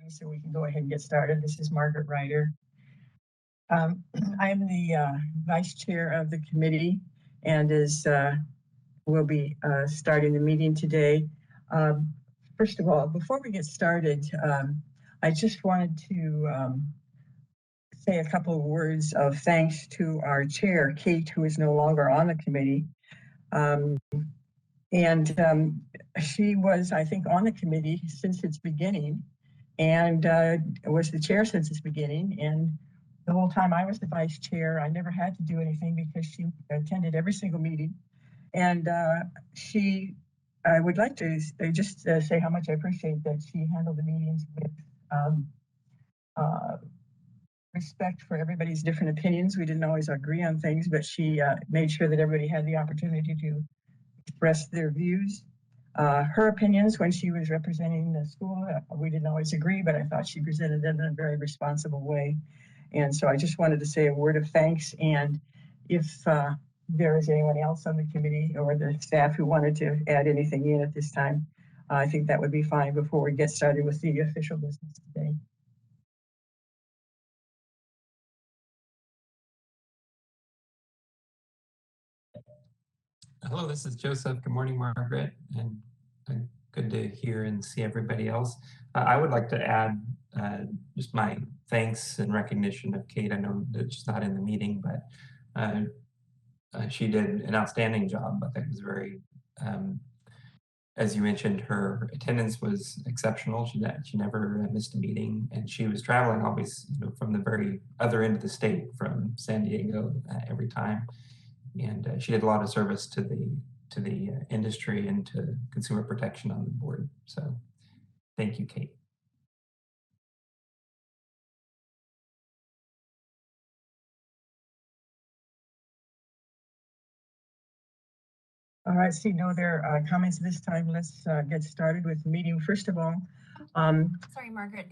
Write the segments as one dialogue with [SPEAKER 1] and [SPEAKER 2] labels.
[SPEAKER 1] So we can go ahead and get started. This is Margaret Ryder. I'm the vice chair of the committee, and we'll be starting the meeting today. First of all, before we get started, I just wanted to say a couple of words of thanks to our chair, Kate, who is no longer on the committee. She was, I think, on the committee since its beginning, and was the chair since its beginning. And the whole time I was the vice chair, I never had to do anything because she attended every single meeting. And I would like to just say how much I appreciate that she handled the meetings with respect for everybody's different opinions. We didn't always agree on things, but she made sure that everybody had the opportunity to express their views. Her opinions when she was representing the school, we didn't always agree, but I thought she presented them in a very responsible way. And so I just wanted to say a word of thanks. And if there is anyone else on the committee or the staff who wanted to add anything in at this time, I think that would be fine before we get started with the official business today.
[SPEAKER 2] Hello, this is Joseph. Good morning, Margaret, and good to hear and see everybody else. I would like to add just my thanks and recognition of Kate. I know that she's not in the meeting, but she did an outstanding job. I think it was very, as you mentioned, her attendance was exceptional. She never missed a meeting, and she was traveling always, from the very other end of the state, from San Diego every time. And she did a lot of service to the industry and to consumer protection on the board. So thank you, Kate.
[SPEAKER 1] All right, see no other comments this time. Let's get started with the meeting. First of all,
[SPEAKER 3] sorry, Margaret,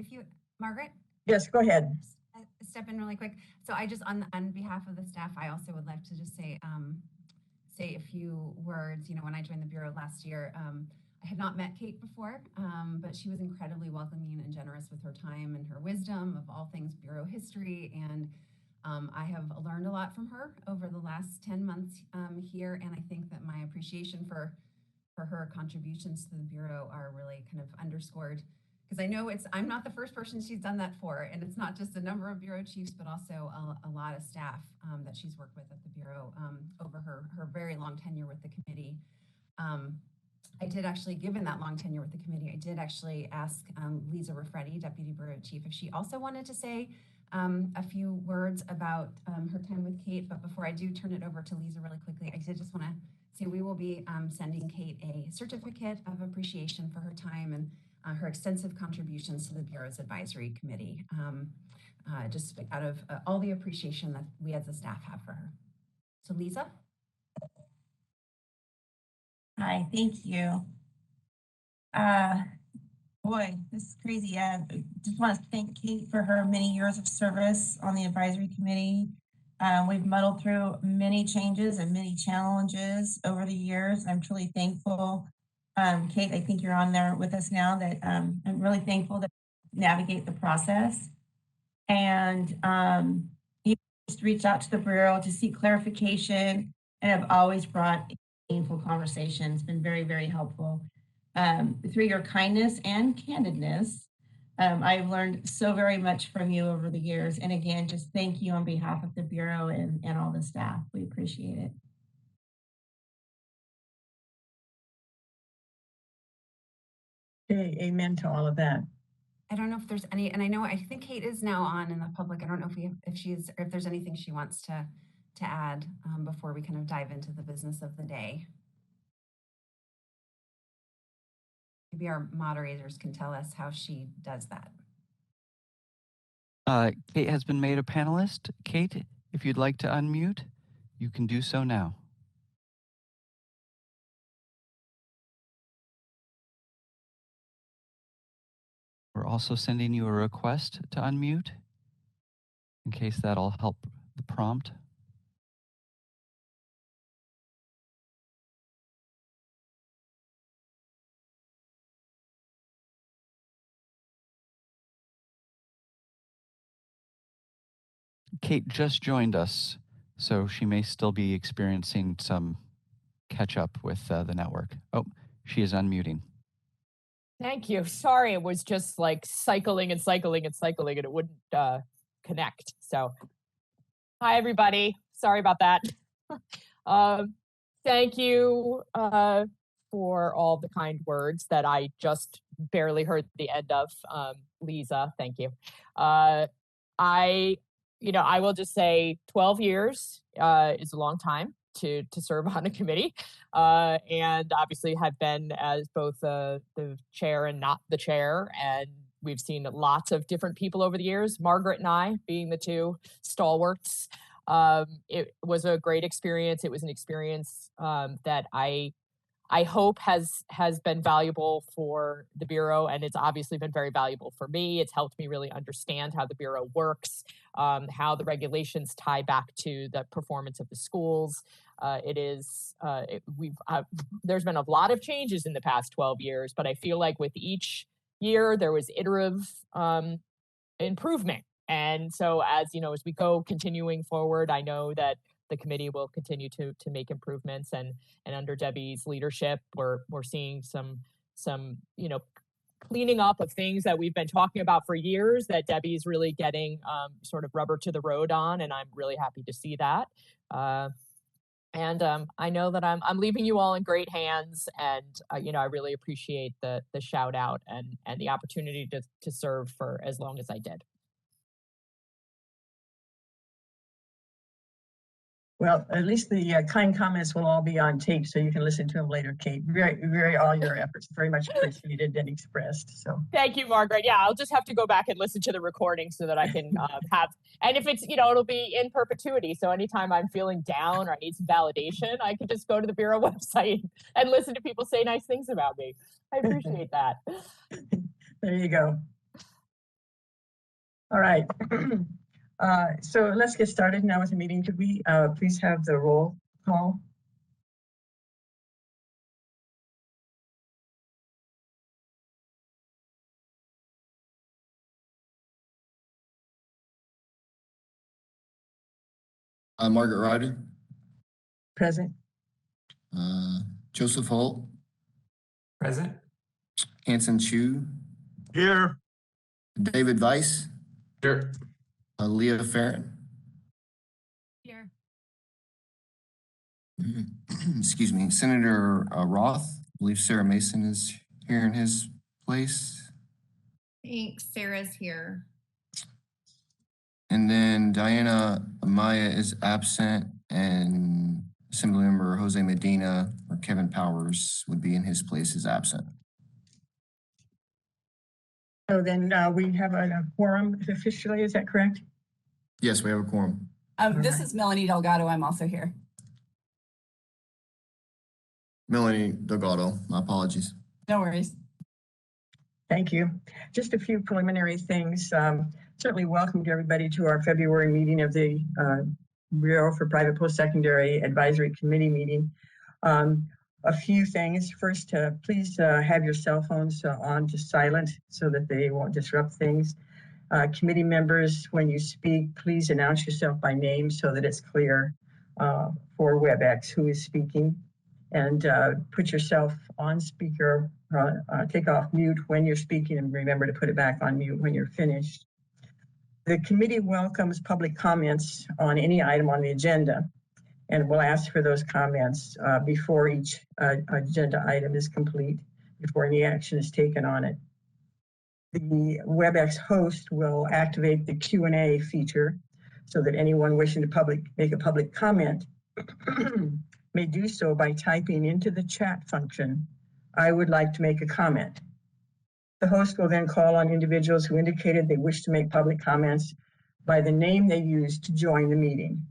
[SPEAKER 3] Margaret?
[SPEAKER 1] Yes, go ahead.
[SPEAKER 3] Step in really quick. So I just, on behalf of the staff, I also would like to just say a few words. When I joined the Bureau last year, I had not met Kate before, but she was incredibly welcoming and generous with her time and her wisdom of all things Bureau history. And I have learned a lot from her over the last 10 months here. And I think that my appreciation for her contributions to the Bureau are really kind of underscored. Because I know I'm not the first person she's done that for, and it's not just a number of bureau chiefs, but also a lot of staff that she's worked with at the Bureau over her very long tenure with the committee. I did actually, given that long tenure with the committee, I did actually ask Lisa Raffretti, Deputy Bureau Chief, if she also wanted to say a few words about her time with Kate. But before I do turn it over to Lisa really quickly, I did just want to say we will be sending Kate a certificate of appreciation for her time and her extensive contributions to the Bureau's Advisory Committee, just out of all the appreciation that we as a staff have for her. So Lisa?
[SPEAKER 4] Hi, thank you. Boy, this is crazy. Just want to thank Kate for her many years of service on the Advisory Committee. We've muddled through many changes and many challenges over the years. I'm truly thankful. Kate, I think you're on there with us now, that I'm really thankful to navigate the process. And you just reached out to the Bureau to seek clarification and have always brought meaningful conversations. It's been very, very helpful. Through your kindness and candidness, I've learned so very much from you over the years. And again, just thank you on behalf of the Bureau and all the staff. We appreciate it.
[SPEAKER 1] Okay, amen to all of that.
[SPEAKER 3] I don't know if there's any, and I think Kate is now on in the public. I don't know if there's anything she wants to add before we kind of dive into the business of the day. Maybe our moderators can tell us how she does that.
[SPEAKER 5] Kate has been made a panelist. Kate, if you'd like to unmute, you can do so now. We're also sending you a request to unmute in case that'll help the prompt. Kate just joined us, so she may still be experiencing some catch up with the network. Oh, she is unmuting.
[SPEAKER 6] Thank you. Sorry, it was just like cycling and cycling and cycling, and it wouldn't connect. So, hi everybody. Sorry about that. Thank you for all the kind words that I just barely heard the end of. Lisa, thank you. I will just say 12 years is a long time to serve on a committee, and obviously have been as both the chair and not the chair, and we've seen lots of different people over the years, Margaret and I being the two stalwarts. It was a great experience. It was an experience that I hope has been valuable for the Bureau, and it's obviously been very valuable for me. It's helped me really understand how the Bureau works, how the regulations tie back to the performance of the schools. There's been a lot of changes in the past 12 years, but I feel like with each year there was iterative improvement. And so as we go continuing forward, I know that the committee will continue to make improvements, and under Debbie's leadership, we're seeing some cleaning up of things that we've been talking about for years that Debbie's really getting sort of rubber to the road on, and I'm really happy to see that. And I know that I'm leaving you all in great hands, and I really appreciate the shout out and the opportunity to serve for as long as I did.
[SPEAKER 1] Well, at least the kind comments will all be on tape, so you can listen to them later, Kate. Very, all your efforts very much appreciated and expressed. So
[SPEAKER 6] thank you, Margaret. Yeah, I'll just have to go back and listen to the recording so that I can have. And if it's it'll be in perpetuity. So anytime I'm feeling down or I need some validation, I can just go to the Bureau website and listen to people say nice things about me. I appreciate that.
[SPEAKER 1] There you go. All right. So let's get started now with the meeting. Could we please have the roll call?
[SPEAKER 7] Margaret Ryder.
[SPEAKER 1] Present.
[SPEAKER 7] Joseph Holt.
[SPEAKER 2] Present.
[SPEAKER 7] Hanson Chu.
[SPEAKER 8] Here.
[SPEAKER 7] David Weiss.
[SPEAKER 8] Here.
[SPEAKER 7] Leah Farron.
[SPEAKER 3] Here.
[SPEAKER 7] Excuse me. Senator Roth. I believe Sarah Mason is here in his place.
[SPEAKER 9] Thanks. Sarah's here.
[SPEAKER 7] And then Diana Amaya is absent, and Assemblymember Jose Medina or Kevin Powers would be in his place is absent.
[SPEAKER 1] So then we have a quorum officially, is that correct?
[SPEAKER 7] Yes, we have a quorum.
[SPEAKER 10] This is Melanie Delgado. I'm also here.
[SPEAKER 7] Melanie Delgado, my apologies.
[SPEAKER 10] No worries.
[SPEAKER 1] Thank you. Just a few preliminary things. Certainly welcome to everybody to our February meeting of the Bureau for Private Post-Secondary Advisory Committee meeting. A few things. First, please have your cell phones on to silent so that they won't disrupt things. Committee members, when you speak, please announce yourself by name so that it's clear for WebEx who is speaking. And put yourself on speaker, take off mute when you're speaking, and remember to put it back on mute when you're finished. The committee welcomes public comments on any item on the agenda, and we'll ask for those comments before each agenda item is complete, before any action is taken on it. The WebEx host will activate the Q&A feature so that anyone wishing to make a public comment may do so by typing into the chat function, "I would like to make a comment." The host will then call on individuals who indicated they wish to make public comments by the name they used to join the meeting.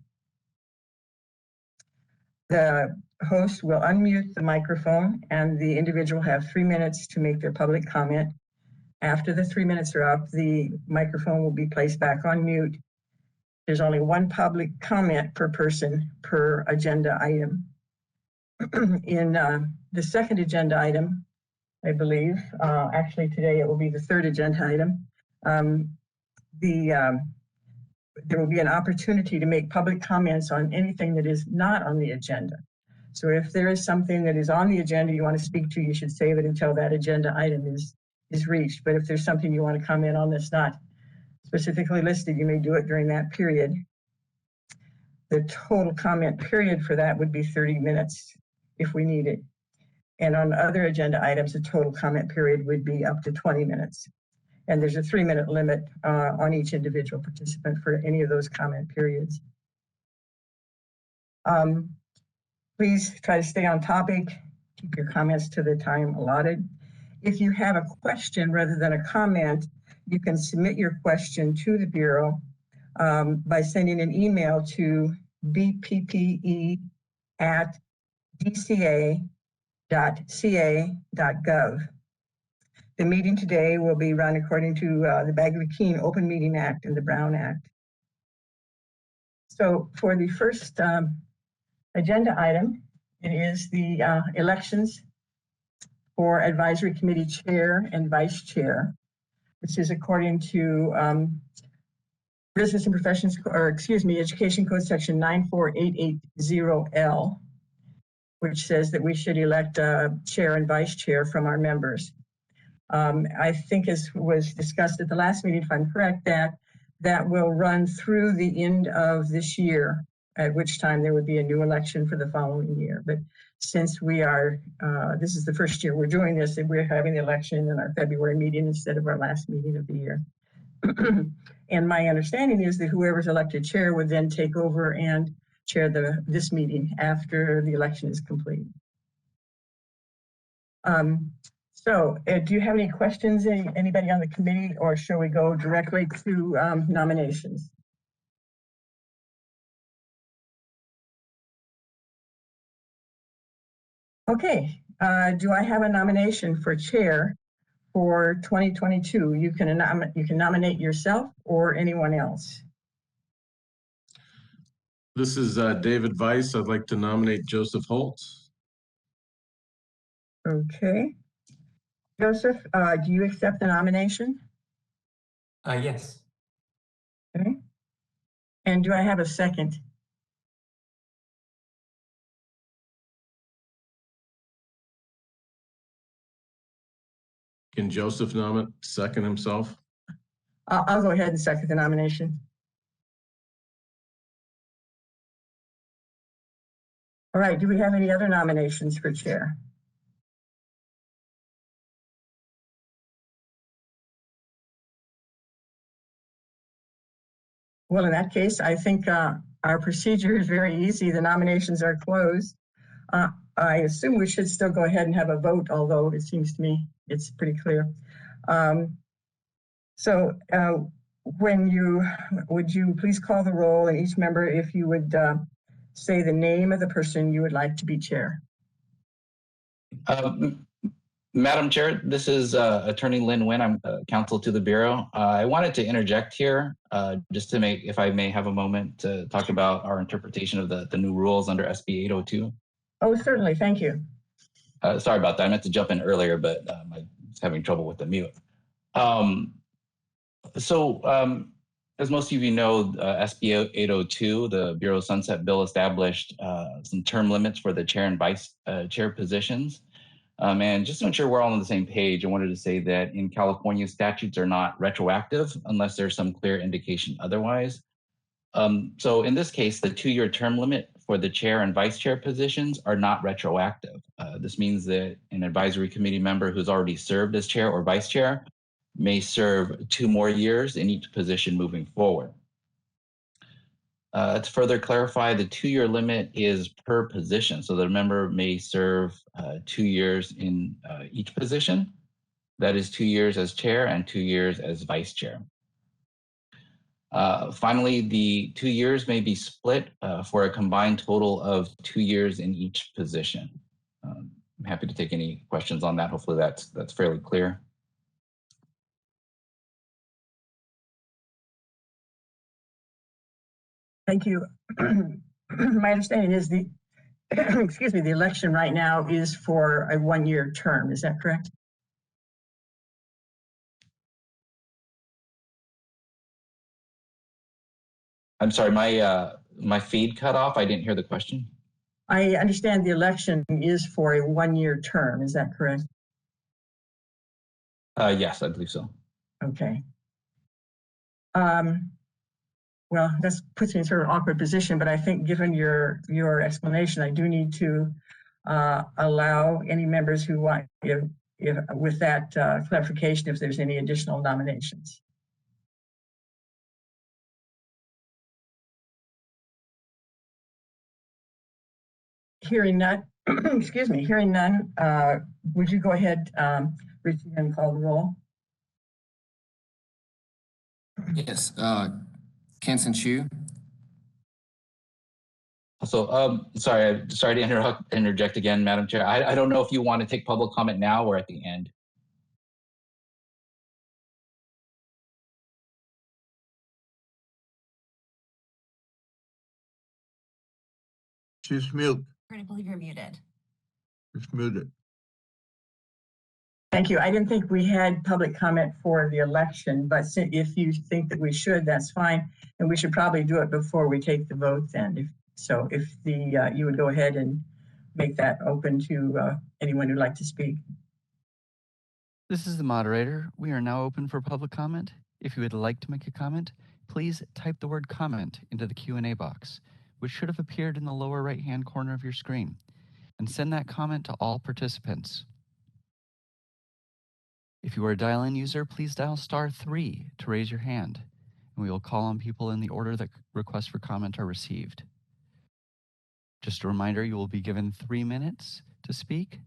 [SPEAKER 1] The host will unmute the microphone, and the individual will have 3 minutes to make their public comment. After the 3 minutes are up, the microphone will be placed back on mute. There's only one public comment per person per agenda item. In the second agenda item, I believe, actually today it will be the third agenda item, the there will be an opportunity to make public comments on anything that is not on the agenda. So if there is something that is on the agenda you want to speak to, you should save it until that agenda item is reached. But if there's something you want to comment on that's not specifically listed, you may do it during that period. The total comment period for that would be 30 minutes if we need it. And on other agenda items, the total comment period would be up to 20 minutes. And there's a 3-minute limit on each individual participant for any of those comment periods. Please try to stay on topic. Keep your comments to the time allotted. If you have a question rather than a comment, you can submit your question to the Bureau by sending an email to bppe@dca.ca.gov. The meeting today will be run according to the Bagley-Keene Open Meeting Act and the Brown Act. So for the first agenda item, it is the elections for Advisory Committee Chair and Vice Chair, which is according to Business and Professions, or excuse me, Education Code Section 94880L, which says that we should elect a chair and vice chair from our members. I think, as was discussed at the last meeting, if I'm correct, that will run through the end of this year, at which time there would be a new election for the following year. But since we are, this is the first year we're doing this, and we're having the election in our February meeting instead of our last meeting of the year. And my understanding is that whoever's elected chair would then take over and chair this meeting after the election is complete. So do you have any questions, anybody on the committee, or shall we go directly to nominations? Okay, do I have a nomination for chair for 2022? You can nominate yourself or anyone else.
[SPEAKER 8] This is David Weiss. I'd like to nominate Joseph Holtz.
[SPEAKER 1] Okay. Joseph, do you accept the nomination?
[SPEAKER 2] Yes.
[SPEAKER 1] Okay. And do I have a second?
[SPEAKER 8] Can Joseph second himself?
[SPEAKER 1] I'll go ahead and second the nomination. All right, do we have any other nominations for chair? Well, in that case, I think our procedure is very easy. The nominations are closed. I assume we should still go ahead and have a vote, although it seems to me it's pretty clear. Would you please call the roll, and each member, if you would say the name of the person you would like to be chair.
[SPEAKER 11] Madam Chair, this is Attorney Lynn Nguyen. I'm counsel to the Bureau. I wanted to interject here just to if I may have a moment to talk about our interpretation of the new rules under SB 802.
[SPEAKER 1] Oh, certainly. Thank you.
[SPEAKER 11] Sorry about that. I meant to jump in earlier, but I was having trouble with the mute. As most of you know, SB 802, the Bureau Sunset Bill, established some term limits for the chair and vice chair positions. And just to ensure we're all on the same page, I wanted to say that in California, statutes are not retroactive unless there's some clear indication otherwise. So in this case, the 2-year term limit for the chair and vice chair positions are not retroactive. This means that an advisory committee member who's already served as chair or vice chair may serve 2 more years in each position moving forward. To further clarify, the 2-year limit is per position, so that a member may serve 2 years in each position. That is 2 years as chair and 2 years as vice chair. Finally, the 2 years may be split for a combined total of 2 years in each position. I'm happy to take any questions on that. Hopefully that's fairly clear.
[SPEAKER 1] Thank you. My understanding is the election right now is for a 1-year term. Is that correct?
[SPEAKER 11] I'm sorry, my feed cut off. I didn't hear the question.
[SPEAKER 1] I understand the election is for a one-year term. Is that correct?
[SPEAKER 11] Yes, I believe so.
[SPEAKER 1] Okay. Well, that puts me in sort of an awkward position, but I think given your explanation, I do need to allow any members who want, if with that clarification, if there's any additional nominations. Hearing none, excuse me, hearing none, would you go ahead, Richie, and call the roll?
[SPEAKER 7] Yes, Kenson Chu,
[SPEAKER 11] So, sorry to interject again, Madam Chair. I don't know if you want to take public comment now or at the end.
[SPEAKER 12] She's mute.
[SPEAKER 3] I believe you're muted.
[SPEAKER 12] It's muted.
[SPEAKER 1] Thank you. I didn't think we had public comment for the election, but if you think that we should, that's fine. And we should probably do it before we take the vote then. If you would go ahead and make that open to anyone who'd like to speak.
[SPEAKER 5] This is the moderator. We are now open for public comment. If you would like to make a comment, please type the word comment into the Q&A box, which should have appeared in the lower right-hand corner of your screen, and send that comment to all participants. If you are a dial-in user, please dial *3 to raise your hand, and we will call on people in the order that requests for comment are received. Just a reminder, you will be given 3 minutes to speak,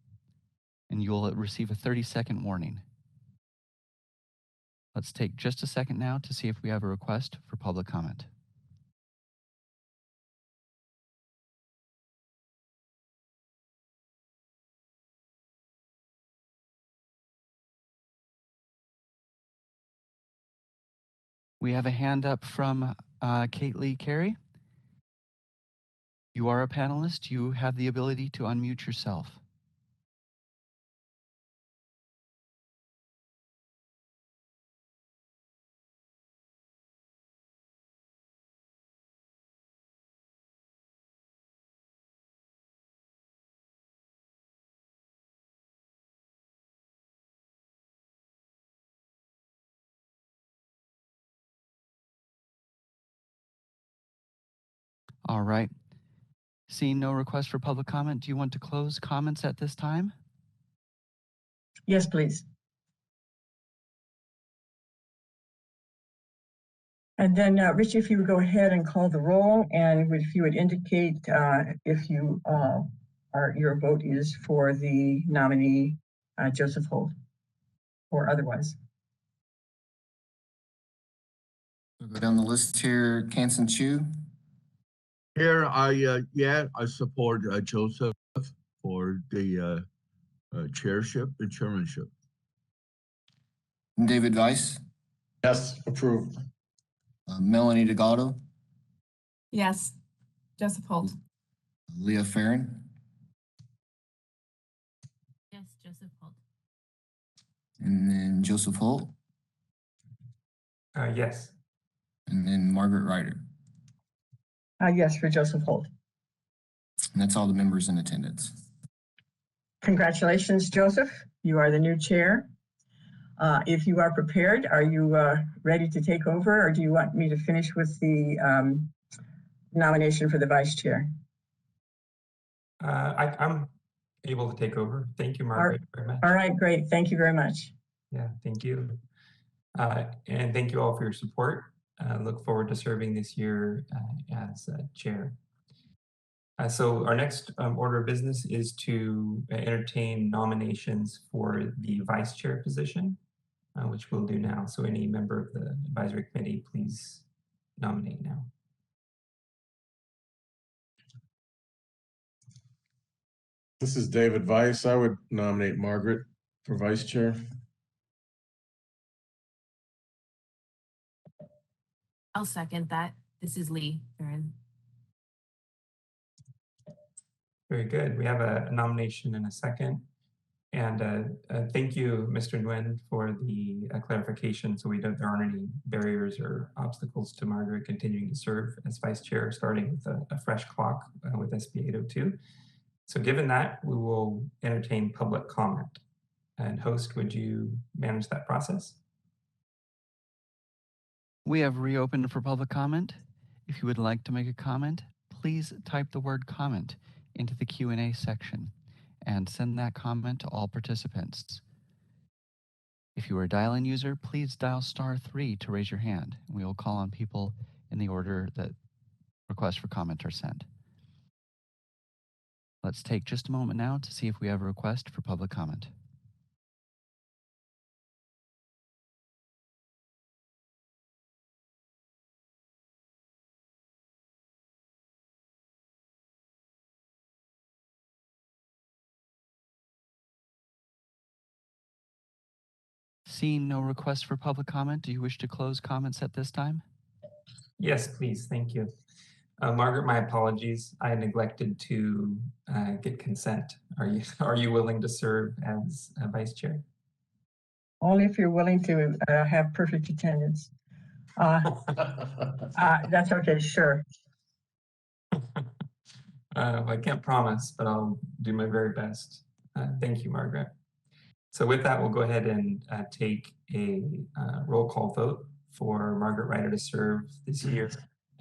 [SPEAKER 5] and you will receive a 30-second warning. Let's take just a second now to see if we have a request for public comment. We have a hand up from Kate Lee Carey. You are a panelist. You have the ability to unmute yourself. All right. Seeing no request for public comment, do you want to close comments at this time?
[SPEAKER 1] Yes, please. And then, Richie, if you would go ahead and call the roll, and if you would indicate if you your vote is for the nominee, Joseph Holt, or otherwise.
[SPEAKER 7] we'll go down the list here. Kenson Chu,
[SPEAKER 12] Here, I support Joseph for the chairship and chairmanship.
[SPEAKER 7] David Weiss,
[SPEAKER 8] Yes, approved.
[SPEAKER 7] Melanie Delgado,
[SPEAKER 10] Yes. Joseph Holt.
[SPEAKER 7] Leah Farron,
[SPEAKER 3] Yes, Joseph Holt.
[SPEAKER 7] and then Joseph Holt,
[SPEAKER 2] Yes.
[SPEAKER 7] and then Margaret Ryder.
[SPEAKER 1] Yes, for Joseph Holt.
[SPEAKER 7] And that's all the members in attendance.
[SPEAKER 1] Congratulations, Joseph. You are the new chair. If you are prepared, are you ready to take over, or do you want me to finish with the nomination for the vice chair?
[SPEAKER 2] I'm able to take over. Thank you, Margaret, very much.
[SPEAKER 1] All right, great. Thank you very much.
[SPEAKER 2] Yeah, thank you. And thank you all for your support. Look forward to serving this year as chair. So our next order of business is to entertain nominations for the vice chair position, which we'll do now. So any member of the advisory committee, please nominate now.
[SPEAKER 8] This is David Weiss. I would nominate Margaret for vice chair.
[SPEAKER 13] I'll second that. This is Lee Farron.
[SPEAKER 2] Very good. We have a nomination and a second. And thank you, Mr. Nguyen, for the clarification. So there aren't any barriers or obstacles to Margaret continuing to serve as vice chair, starting with a fresh clock with SB 802. So given that, we will entertain public comment. And host, would you manage that process?
[SPEAKER 5] We have reopened for public comment. If you would like to make a comment, please type the word comment into the Q&A section and send that comment to all participants. If you are a dial-in user, please dial *3 to raise your hand. We will call on people in the order that requests for comment are sent. Let's take just a moment now to see if we have a request for public comment. Seeing no requests for public comment, do you wish to close comments at this time?
[SPEAKER 2] Yes, please. Thank you. Margaret, my apologies. I neglected to get consent. Are you willing to serve as vice chair?
[SPEAKER 1] Only if you're willing to have perfect attendance. That's okay, sure.
[SPEAKER 2] I can't promise, but I'll do my very best. Thank you, Margaret. So with that, we'll go ahead and take a roll call vote for Margaret Ryder to serve this year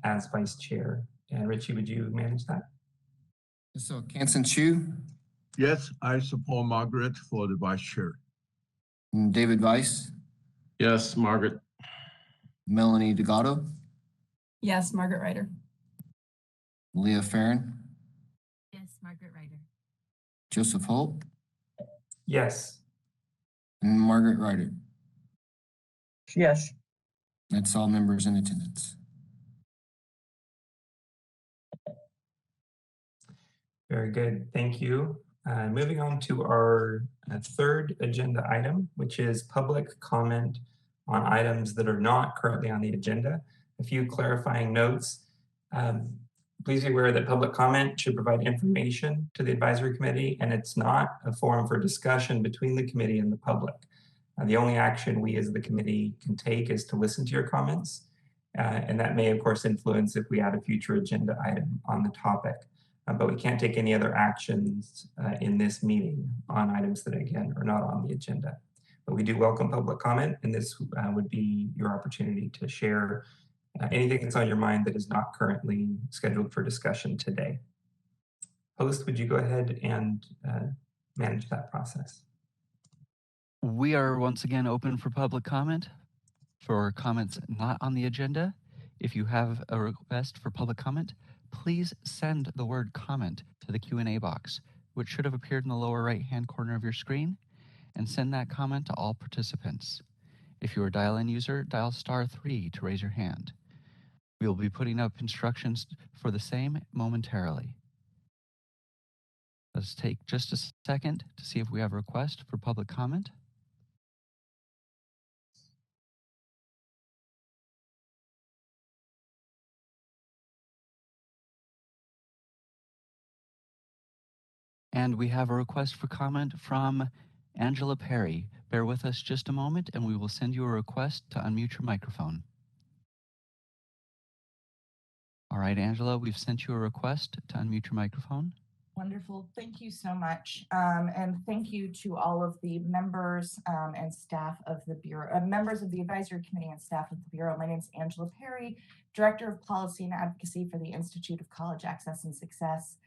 [SPEAKER 2] as vice chair. And Richie, would you manage that?
[SPEAKER 7] So Kansen Chu,
[SPEAKER 12] Yes, I support Margaret for the vice chair.
[SPEAKER 7] and David Weiss,
[SPEAKER 8] Yes, Margaret.
[SPEAKER 7] Melanie Delgado,
[SPEAKER 10] Yes, Margaret Ryder.
[SPEAKER 7] Leah Farron,
[SPEAKER 13] Yes, Margaret Ryder.
[SPEAKER 7] Joseph Holt,
[SPEAKER 2] Yes.
[SPEAKER 7] and Margaret Ryder.
[SPEAKER 1] Yes.
[SPEAKER 7] That's all members in attendance.
[SPEAKER 2] Very good. Thank you. Moving on to our third agenda item, which is public comment on items that are not currently on the agenda. A few clarifying notes. Please be aware that public comment should provide information to the advisory committee, and it's not a forum for discussion between the committee and the public. The only action we as the committee can take is to listen to your comments, and that may of course influence if we add a future agenda item on the topic. But we can't take any other actions in this meeting on items that again are not on the agenda. But we do welcome public comment, and this would be your opportunity to share anything that's on your mind that is not currently scheduled for discussion today. Host, would you go ahead and manage that process?
[SPEAKER 5] We are once again open for public comment. For comments not on the agenda, if you have a request for public comment, please send the word comment to the Q&A box, which should have appeared in the lower right-hand corner of your screen, and send that comment to all participants. If you're a dial-in user, dial *3 to raise your hand. We will be putting up instructions for the same momentarily. Let's take just a second to see if we have a request for public comment. And we have a request for comment from Angela Perry. Bear with us just a moment and we will send you a request to unmute your microphone. All right, Angela, we've sent you a request to unmute your microphone.
[SPEAKER 14] Wonderful. Thank you so much. And thank you to all of the members and staff of the Bureau, members of the Advisory Committee and staff of the Bureau. My name is Angela Perry, Director of Policy and Advocacy for the Institute of College Access and Success.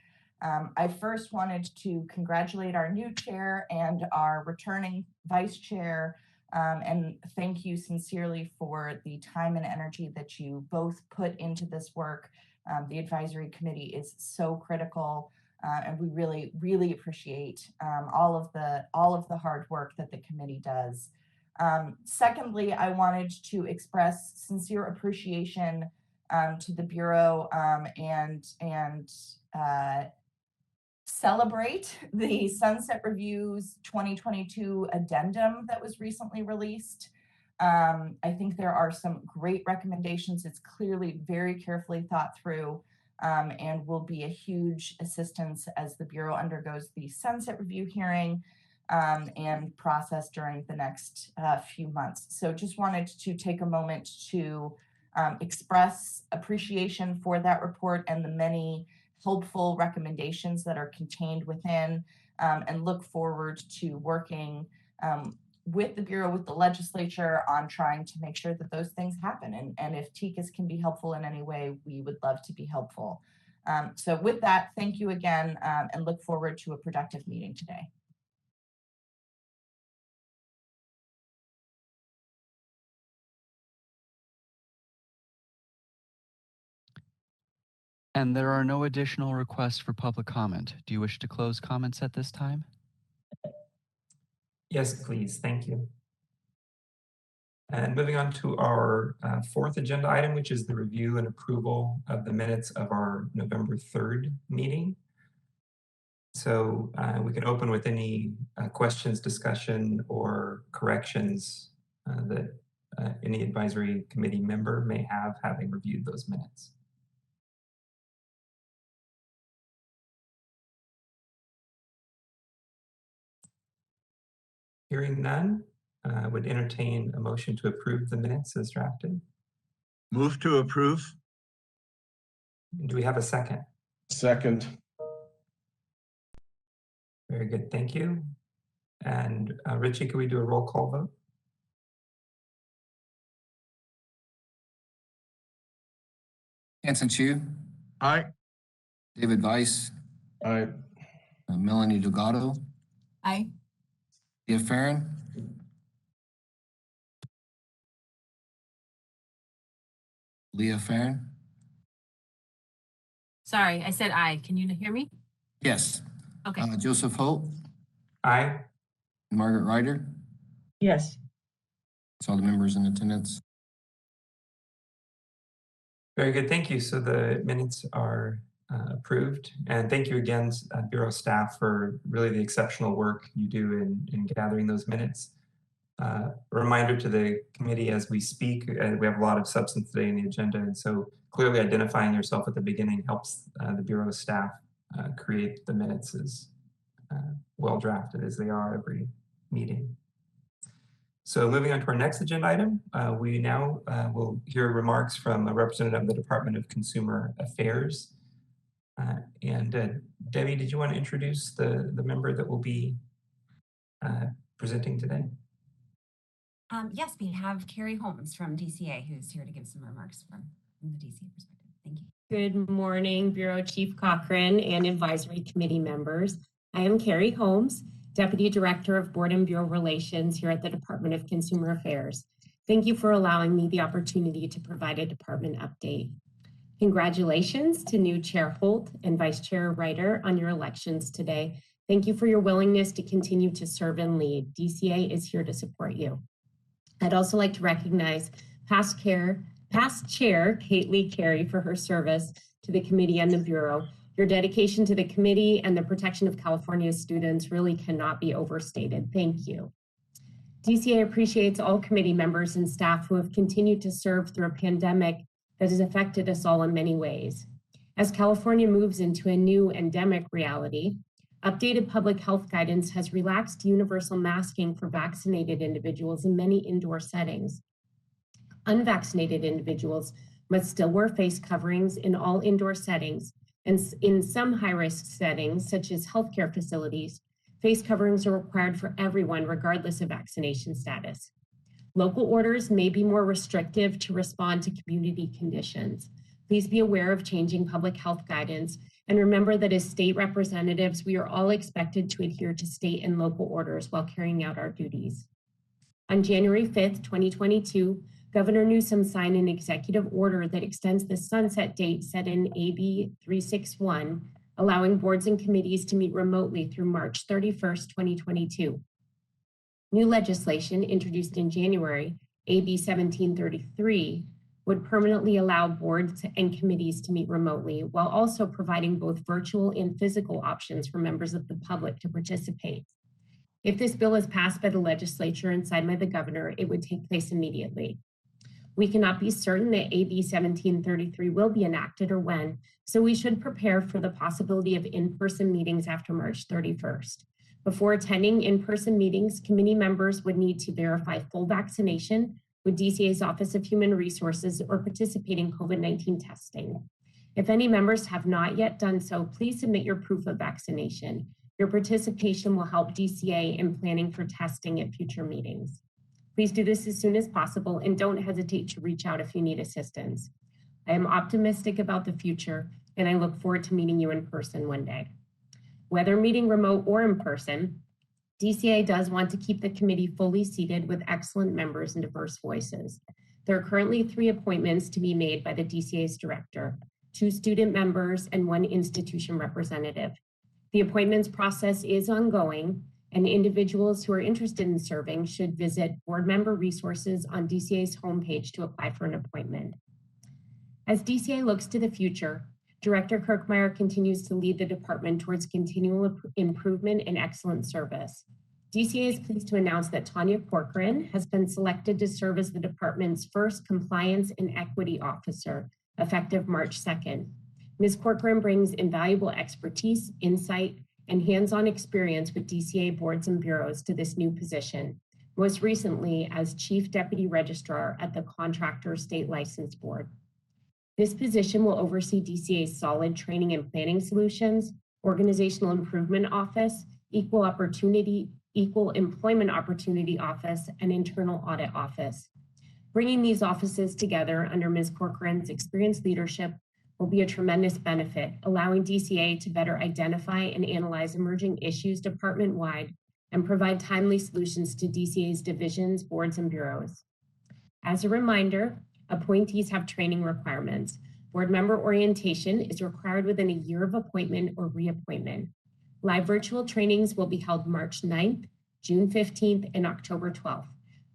[SPEAKER 14] I first wanted to congratulate our new chair and our returning vice chair, and thank you sincerely for the time and energy that you both put into this work. The Advisory Committee is so critical. And we really, really appreciate all of the hard work that the committee does. Secondly, I wanted to express sincere appreciation to the Bureau and celebrate the Sunset Review's 2022 addendum that was recently released. I think there are some great recommendations. It's clearly very carefully thought through. And will be a huge assistance as the Bureau undergoes the Sunset Review hearing. and processed during the next few months. So just wanted to take a moment to express appreciation for that report and the many helpful recommendations that are contained within, and look forward to working with the Bureau, with the legislature on trying to make sure that those things happen. And if TICAS can be helpful in any way, we would love to be helpful. So with that, thank you again, and look forward to a productive meeting today.
[SPEAKER 5] And there are no additional requests for public comment. Do you wish to close comments at this time?
[SPEAKER 2] Yes, please. Thank you. And moving on to our fourth agenda item, which is the review and approval of the minutes of our November 3rd meeting. So we can open with any questions, discussion, or corrections that any advisory committee member may have having reviewed those minutes. Hearing none, I would entertain a motion to approve the minutes as drafted.
[SPEAKER 12] Move to approve.
[SPEAKER 2] Do we have a second?
[SPEAKER 8] Second.
[SPEAKER 2] Very good, thank you. And Richie, can we do a roll call vote?
[SPEAKER 7] Hanson Chu,
[SPEAKER 12] Aye.
[SPEAKER 7] David Weiss,
[SPEAKER 8] Aye.
[SPEAKER 7] Melanie Delgado,
[SPEAKER 10] Aye.
[SPEAKER 7] Leah Farron, Leah Farron.
[SPEAKER 13] Sorry, I said aye. Can you hear me?
[SPEAKER 7] Yes.
[SPEAKER 13] Okay.
[SPEAKER 7] Joseph Holt,
[SPEAKER 2] Aye.
[SPEAKER 7] Margaret Ryder.
[SPEAKER 1] Yes.
[SPEAKER 7] That's all the members in attendance.
[SPEAKER 2] Very good, thank you. So the minutes are approved. And thank you again, Bureau staff, for really the exceptional work you do in gathering those minutes. A reminder to the committee as we speak, we have a lot of substance today in the agenda, and so clearly identifying yourself at the beginning helps the Bureau staff create the minutes as well drafted as they are every meeting. So moving on to our next agenda item, we now will hear remarks from a representative of the Department of Consumer Affairs. Debbie, did you want to introduce the member that will be presenting today?
[SPEAKER 3] Yes, we have Carrie Holmes from DCA, who's here to give some remarks from the DCA perspective. Thank you.
[SPEAKER 15] Good morning, Bureau Chief Cochran and advisory committee members. I am Carrie Holmes, Deputy Director of Board and Bureau Relations here at the Department of Consumer Affairs. Thank you for allowing me the opportunity to provide a department update. Congratulations to new Chair Holt and Vice Chair Ryder on your elections today. Thank you for your willingness to continue to serve and lead. DCA is here to support you. I'd also like to recognize past Chair Kate Lee Carey for her service to the committee and the Bureau. Your dedication to the committee and the protection of California's students really cannot be overstated. Thank you. DCA appreciates all committee members and staff who have continued to serve through a pandemic that has affected us all in many ways. As California moves into a new endemic reality, updated public health guidance has relaxed universal masking for vaccinated individuals in many indoor settings. Unvaccinated individuals must still wear face coverings in all indoor settings, and in some high-risk settings, such as healthcare facilities, face coverings are required for everyone regardless of vaccination status. Local orders may be more restrictive to respond to community conditions. Please be aware of changing public health guidance and remember that as state representatives, we are all expected to adhere to state and local orders while carrying out our duties. On January 5th, 2022, Governor Newsom signed an executive order that extends the sunset date set in AB 361, allowing boards and committees to meet remotely through March 31st, 2022. New legislation introduced in January, AB 1733, would permanently allow boards and committees to meet remotely while also providing both virtual and physical options for members of the public to participate. If this bill is passed by the legislature and signed by the governor, it would take place immediately. We cannot be certain that AB 1733 will be enacted or when, so we should prepare for the possibility of in-person meetings after March 31st. Before attending in-person meetings, committee members would need to verify full vaccination with DCA's Office of Human Resources or participate in COVID-19 testing. If any members have not yet done so, please submit your proof of vaccination. Your participation will help DCA in planning for testing at future meetings. Please do this as soon as possible and don't hesitate to reach out if you need assistance. I am optimistic about the future and I look forward to meeting you in person one day. Whether meeting remote or in person, DCA does want to keep the committee fully seated with excellent members and diverse voices. There are currently 3 appointments to be made by the DCA's director, 2 student members and 1 institution representative. The appointments process is ongoing, and individuals who are interested in serving should visit board member resources on DCA's homepage to apply for an appointment. As DCA looks to the future, Director Kirkmeyer continues to lead the department towards continual improvement and excellent service. DCA is pleased to announce that Tanya Corcoran has been selected to serve as the department's first Compliance and Equity Officer, effective March 2nd. Ms. Corcoran brings invaluable expertise, insight, and hands-on experience with DCA boards and bureaus to this new position, most recently as Chief Deputy Registrar at the Contractor State License Board. This position will oversee DCA's solid training and planning solutions, Organizational Improvement Office, Equal Employment Opportunity Office, and Internal Audit Office. Bringing these offices together under Ms. Corcoran's experienced leadership will be a tremendous benefit, allowing DCA to better identify and analyze emerging issues department-wide and provide timely solutions to DCA's divisions, boards, and bureaus. As a reminder, appointees have training requirements. Board member orientation is required within a year of appointment or reappointment. Live virtual trainings will be held March 9th, June 15th, and October 12th.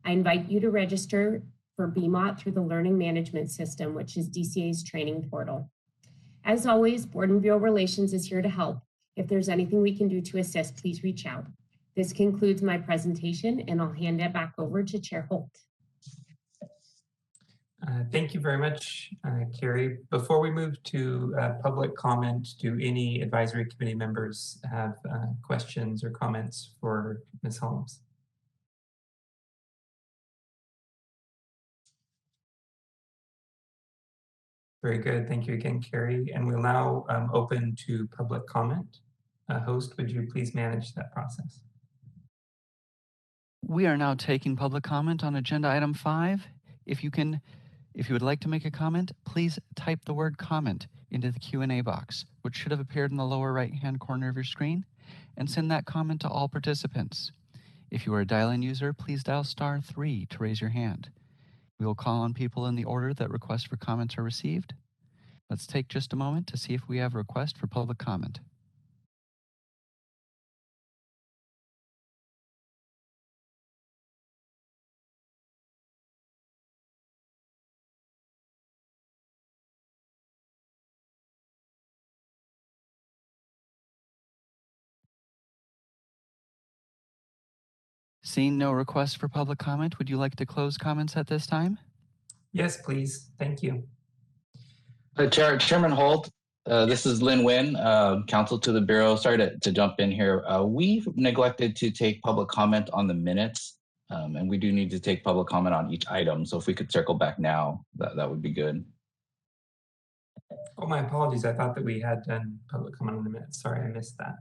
[SPEAKER 15] I invite you to register for BMOT through the Learning Management System, which is DCA's training portal. As always, Board and Bureau Relations is here to help. If there's anything we can do to assist, please reach out. This concludes my presentation, and I'll hand it back over to Chair Holt.
[SPEAKER 2] Thank you very much, Carrie. Before we move to public comment, do any advisory committee members have questions or comments for Ms. Holmes? Very good. Thank you again, Carrie. And we'll now open to public comment. Host, would you please manage that process?
[SPEAKER 5] We are now taking public comment on agenda item 5. If you would like to make a comment, please type the word comment into the Q&A box, which should have appeared in the lower right-hand corner of your screen, and send that comment to all participants. If you are a dial-in user, please dial *3 to raise your hand. We will call on people in the order that requests for comments are received. Let's take just a moment to see if we have a request for public comment. Seeing no requests for public comment, would you like to close comments at this time?
[SPEAKER 2] Yes, please. Thank you.
[SPEAKER 11] Chairman Holt, this is Lynn Nguyen, counsel to the Bureau. Sorry to jump in here. We've neglected to take public comment on the minutes, and we do need to take public comment on each item. So if we could circle back now, that would be good.
[SPEAKER 2] Oh, my apologies. I thought that we had done public comment on the minutes. Sorry, I missed that.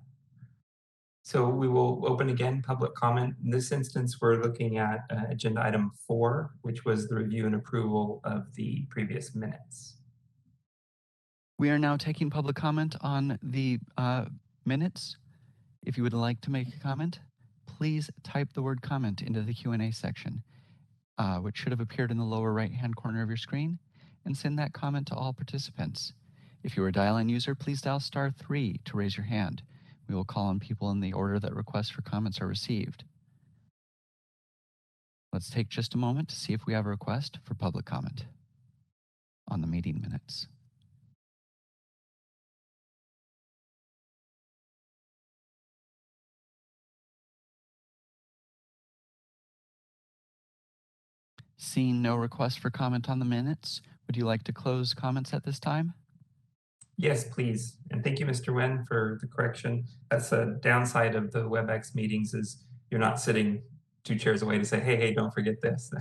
[SPEAKER 2] So we will open again public comment. In this instance, we're looking at agenda item 4, which was the review and approval of the previous minutes.
[SPEAKER 5] We are now taking public comment on the minutes. If you would like to make a comment, please type the word comment into the Q&A section, which should have appeared in the lower right-hand corner of your screen, and send that comment to all participants. If you are a dial-in user, please dial *3 to raise your hand. We will call on people in the order that requests for comments are received. Let's take just a moment to see if we have a request for public comment on the meeting minutes. Seeing no request for comment on the minutes, would you like to close comments at this time?
[SPEAKER 2] Yes, please. And thank you, Mr. Wen, for the correction. That's a downside of the WebEx meetings is you're not sitting 2 chairs away to say, hey, don't forget this.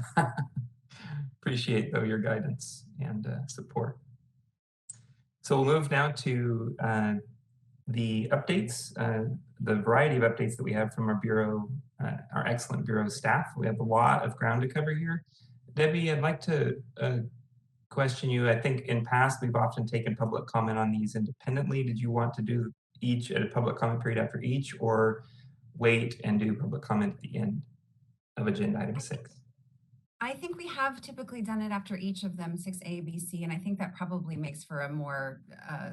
[SPEAKER 2] Appreciate, though, your guidance and support. So we'll move now to the updates, the variety of updates that we have from our Bureau, our excellent Bureau staff. We have a lot of ground to cover here. Debbie, I'd like to question you. I think in past, we've often taken public comment on these independently. Did you want to do each at a public comment period after each, or wait and do public comment at the end of agenda item 6?
[SPEAKER 3] I think we have typically done it after each of them, 6A, B, C, and I think that probably makes for a more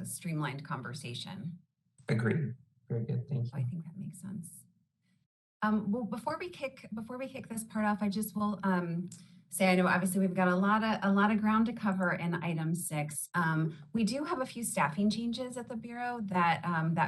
[SPEAKER 3] streamlined conversation.
[SPEAKER 2] Agreed. Very good. Thank you.
[SPEAKER 3] I think that makes sense. Well, before we kick this part off, I just will say, I know obviously we've got a lot of ground to cover in item 6. We do have a few staffing changes at the Bureau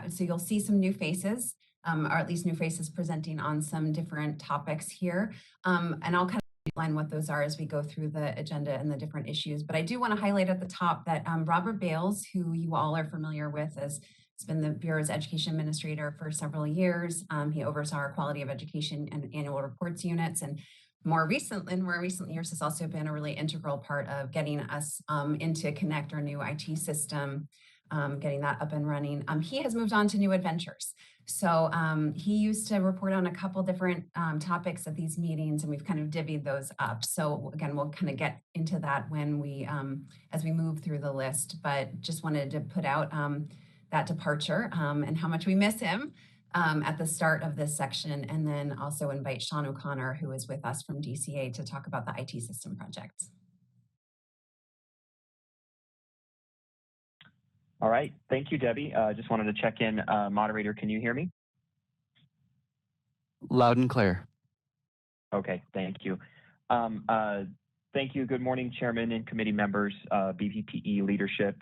[SPEAKER 3] so you'll see some new faces, or at least new faces presenting on some different topics here. And I'll kind of outline what those are as we go through the agenda and the different issues. But I do want to highlight at the top that Robert Bales, who you all are familiar with as has been the Bureau's education administrator for several years. He oversaw our quality of education and annual reports units, and more recent years has also been a really integral part of getting us into Connect, our new IT system, getting that up and running. He has moved on to new adventures. So he used to report on a couple different topics at these meetings, and we've kind of divvied those up. So again, we'll kind of get into that when we, as we move through the list, but just wanted to put out that departure and how much we miss him at the start of this section, and then also invite Sean O'Connor, who is with us from DCA, to talk about the IT system project.
[SPEAKER 16] All right, thank you, Debbie. Just wanted to check in. Moderator, can you hear me?
[SPEAKER 5] Loud and clear.
[SPEAKER 16] Okay, thank you. Thank you. Good morning, Chairman and committee members, BPPE leadership,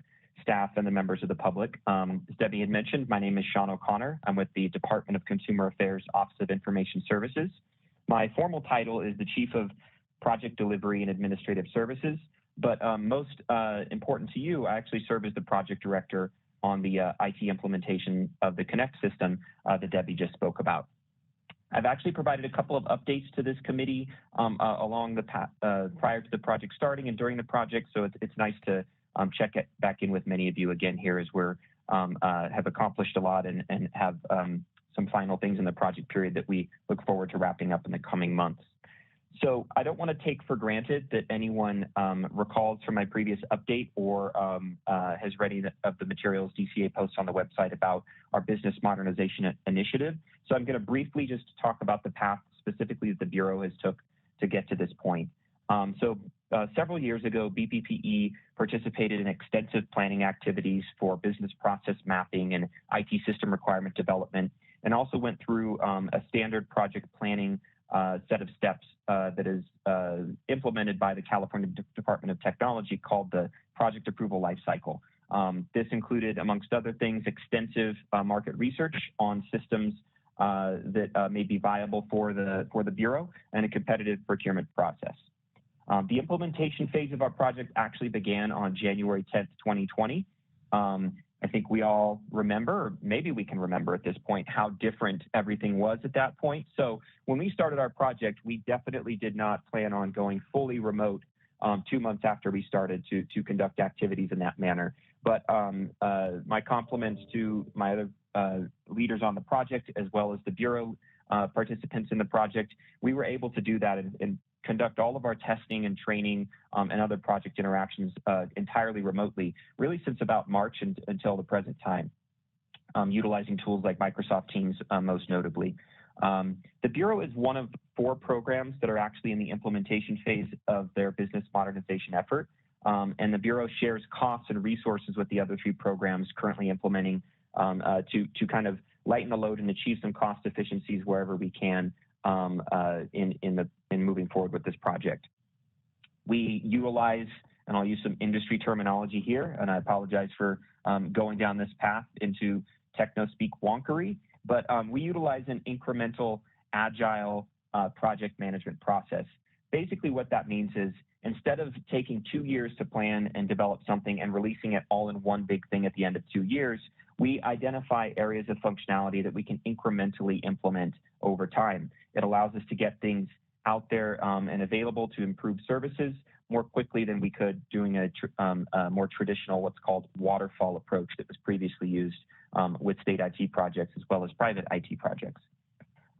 [SPEAKER 16] staff, and the members of the public. As Debbie had mentioned, my name is Sean O'Connor. I'm with the Department of Consumer Affairs Office of Information Services. My formal title is the Chief of Project Delivery and Administrative Services, but most important to you, I actually serve as the project director on the IT implementation of the Connect system that Debbie just spoke about. I've actually provided a couple of updates to this committee along the path prior to the project starting and during the project, so it's nice to check it back in with many of you again here as we're have accomplished a lot and have some final things in the project period that we look forward to wrapping up in the coming months. So I don't want to take for granted that anyone recalls from my previous update or has read any of the materials DCA posts on the website about our business modernization initiative. So I'm going to briefly just talk about the path specifically that the Bureau has took to get to this point. Several years ago, BPPE participated in extensive planning activities for business process mapping and IT system requirement development, and also went through a standard project planning set of steps that is implemented by the California Department of Technology called the Project Approval Lifecycle. This included, amongst other things, extensive market research on systems that may be viable for the Bureau and a competitive procurement process. The implementation phase of our project actually began on January 10th, 2020. I think we all remember, or maybe we can remember at this point, how different everything was at that point. So when we started our project, we definitely did not plan on going fully remote 2 months after we started to conduct activities in that manner. But my compliments to my other leaders on the project, as well as the Bureau participants in the project. We were able to do that and conduct all of our testing and training and other project interactions entirely remotely, really since about March until the present time, utilizing tools like Microsoft Teams most notably. The Bureau is one of 4 programs that are actually in the implementation phase of their business modernization effort. And the Bureau shares costs and resources with the other 3 programs currently implementing to kind of lighten the load and achieve some cost efficiencies wherever we can in moving forward with this project. We utilize, and I'll use some industry terminology here, and I apologize for going down this path into techno-speak wonkery, but we utilize an incremental, agile project management process basically what that means is instead of taking 2 years to plan and develop something and releasing it all in one big thing at the end of 2 years, we identify areas of functionality that we can incrementally implement over time. It allows us to get things out there and available to improve services more quickly than we could doing a more traditional, what's called waterfall approach that was previously used with state IT projects as well as private IT projects.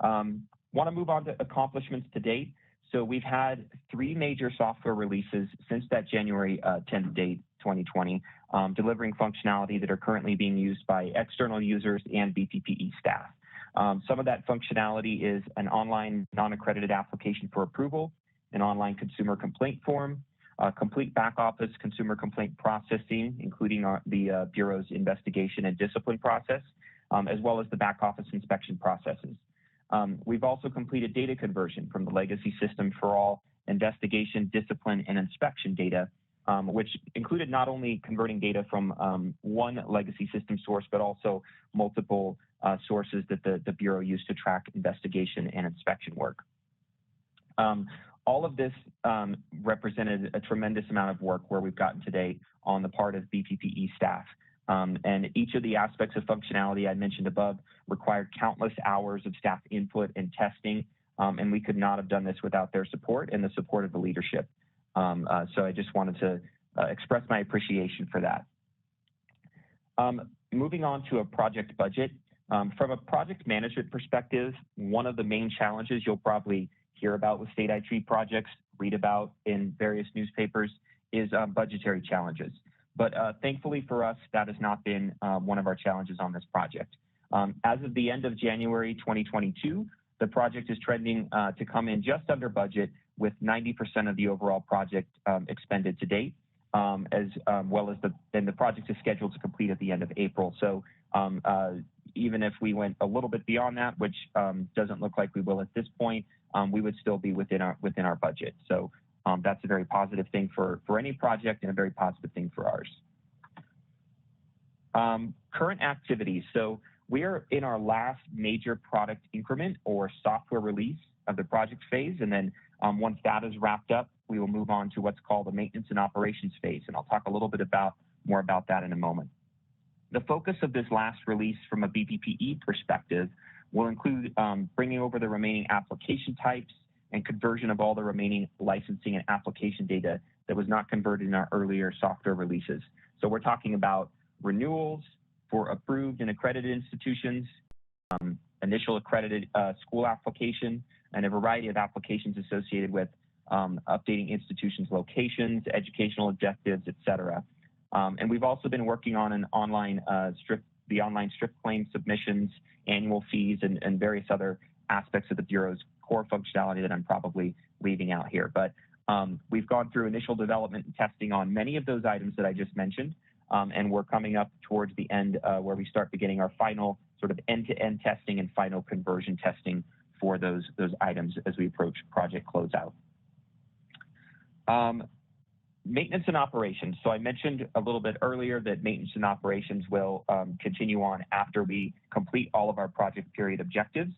[SPEAKER 16] Want to move on to accomplishments to date. So we've had 3 major software releases since that January 10th date, 2020, delivering functionality that are currently being used by external users and BPPE staff. Some of that functionality is an online non-accredited application for approval, an online consumer complaint form, complete back office consumer complaint processing, including the Bureau's investigation and discipline process, as well as the back office inspection processes. We've also completed data conversion from the legacy system for all investigation, discipline, and inspection data, which included not only converting data from one legacy system source, but also multiple sources that the Bureau used to track investigation and inspection work. All of this represented a tremendous amount of work where we've gotten today on the part of BPPE staff. And each of the aspects of functionality I mentioned above required countless hours of staff input and testing, and we could not have done this without their support and the support of the leadership. So I just wanted to express my appreciation for that. Moving on to a project budget. From a project management perspective, one of the main challenges you'll probably hear about with state IT projects, read about in various newspapers, is budgetary challenges. But thankfully for us, that has not been one of our challenges on this project. As of the end of January 2022, the project is trending to come in just under budget with 90% of the overall project expended to date, as well as the project is scheduled to complete at the end of April. So even if we went a little bit beyond that, which doesn't look like we will at this point, we would still be within our budget. So that's a very positive thing for any project and a very positive thing for ours. Current activities. So we are in our last major product increment or software release of the project phase. And then once that is wrapped up, we will move on to what's called the maintenance and operations phase. And I'll talk a little bit more about that in a moment. The focus of this last release from a BPPE perspective will include bringing over the remaining application types and conversion of all the remaining licensing and application data that was not converted in our earlier software releases. So we're talking about renewals for approved and accredited institutions, initial accredited school application, and a variety of applications associated with updating institutions' locations, educational objectives, et cetera. And we've also been working on an online the online strip claim submissions, annual fees, and various other aspects of the Bureau's core functionality that I'm probably leaving out here. But we've gone through initial development and testing on many of those items that I just mentioned, and we're coming up towards the end where we start beginning our final sort of end-to-end testing and final conversion testing for those items as we approach project closeout. Maintenance and operations. So I mentioned a little bit earlier that maintenance and operations will continue on after we complete all of our project period objectives.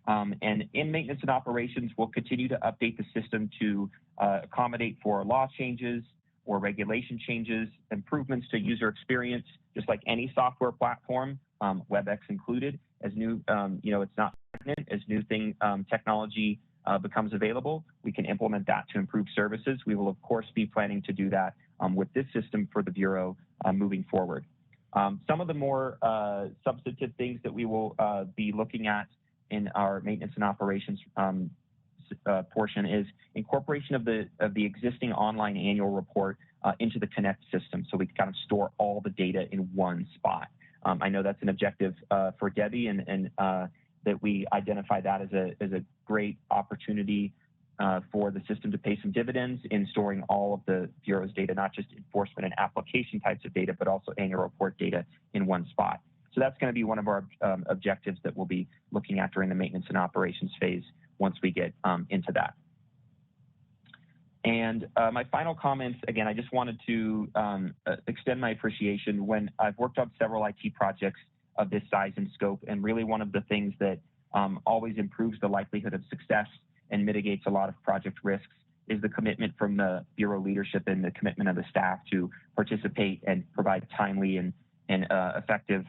[SPEAKER 16] And in maintenance and operations, we'll continue to update the system to accommodate for law changes or regulation changes, improvements to user experience, just like any software platform, WebEx included. As new, it's not stagnant. As new technology becomes available, we can implement that to improve services. We will, of course, be planning to do that with this system for the Bureau moving forward. Some of the more substantive things that we will be looking at in our maintenance and operations portion is incorporation of the existing online annual report into the Connect system, so we can kind of store all the data in one spot. I know that's an objective for Debbie, and that we identify that as a great opportunity for the system to pay some dividends in storing all of the Bureau's data, not just enforcement and application types of data, but also annual report data in one spot. So that's going to be one of our objectives that we'll be looking at during the maintenance and operations phase once we get into that. And my final comments, again, I just wanted to extend my appreciation. When I've worked on several IT projects of this size and scope, and really one of the things that always improves the likelihood of success and mitigates a lot of project risks is the commitment from the Bureau leadership and the commitment of the staff to participate and provide timely and effective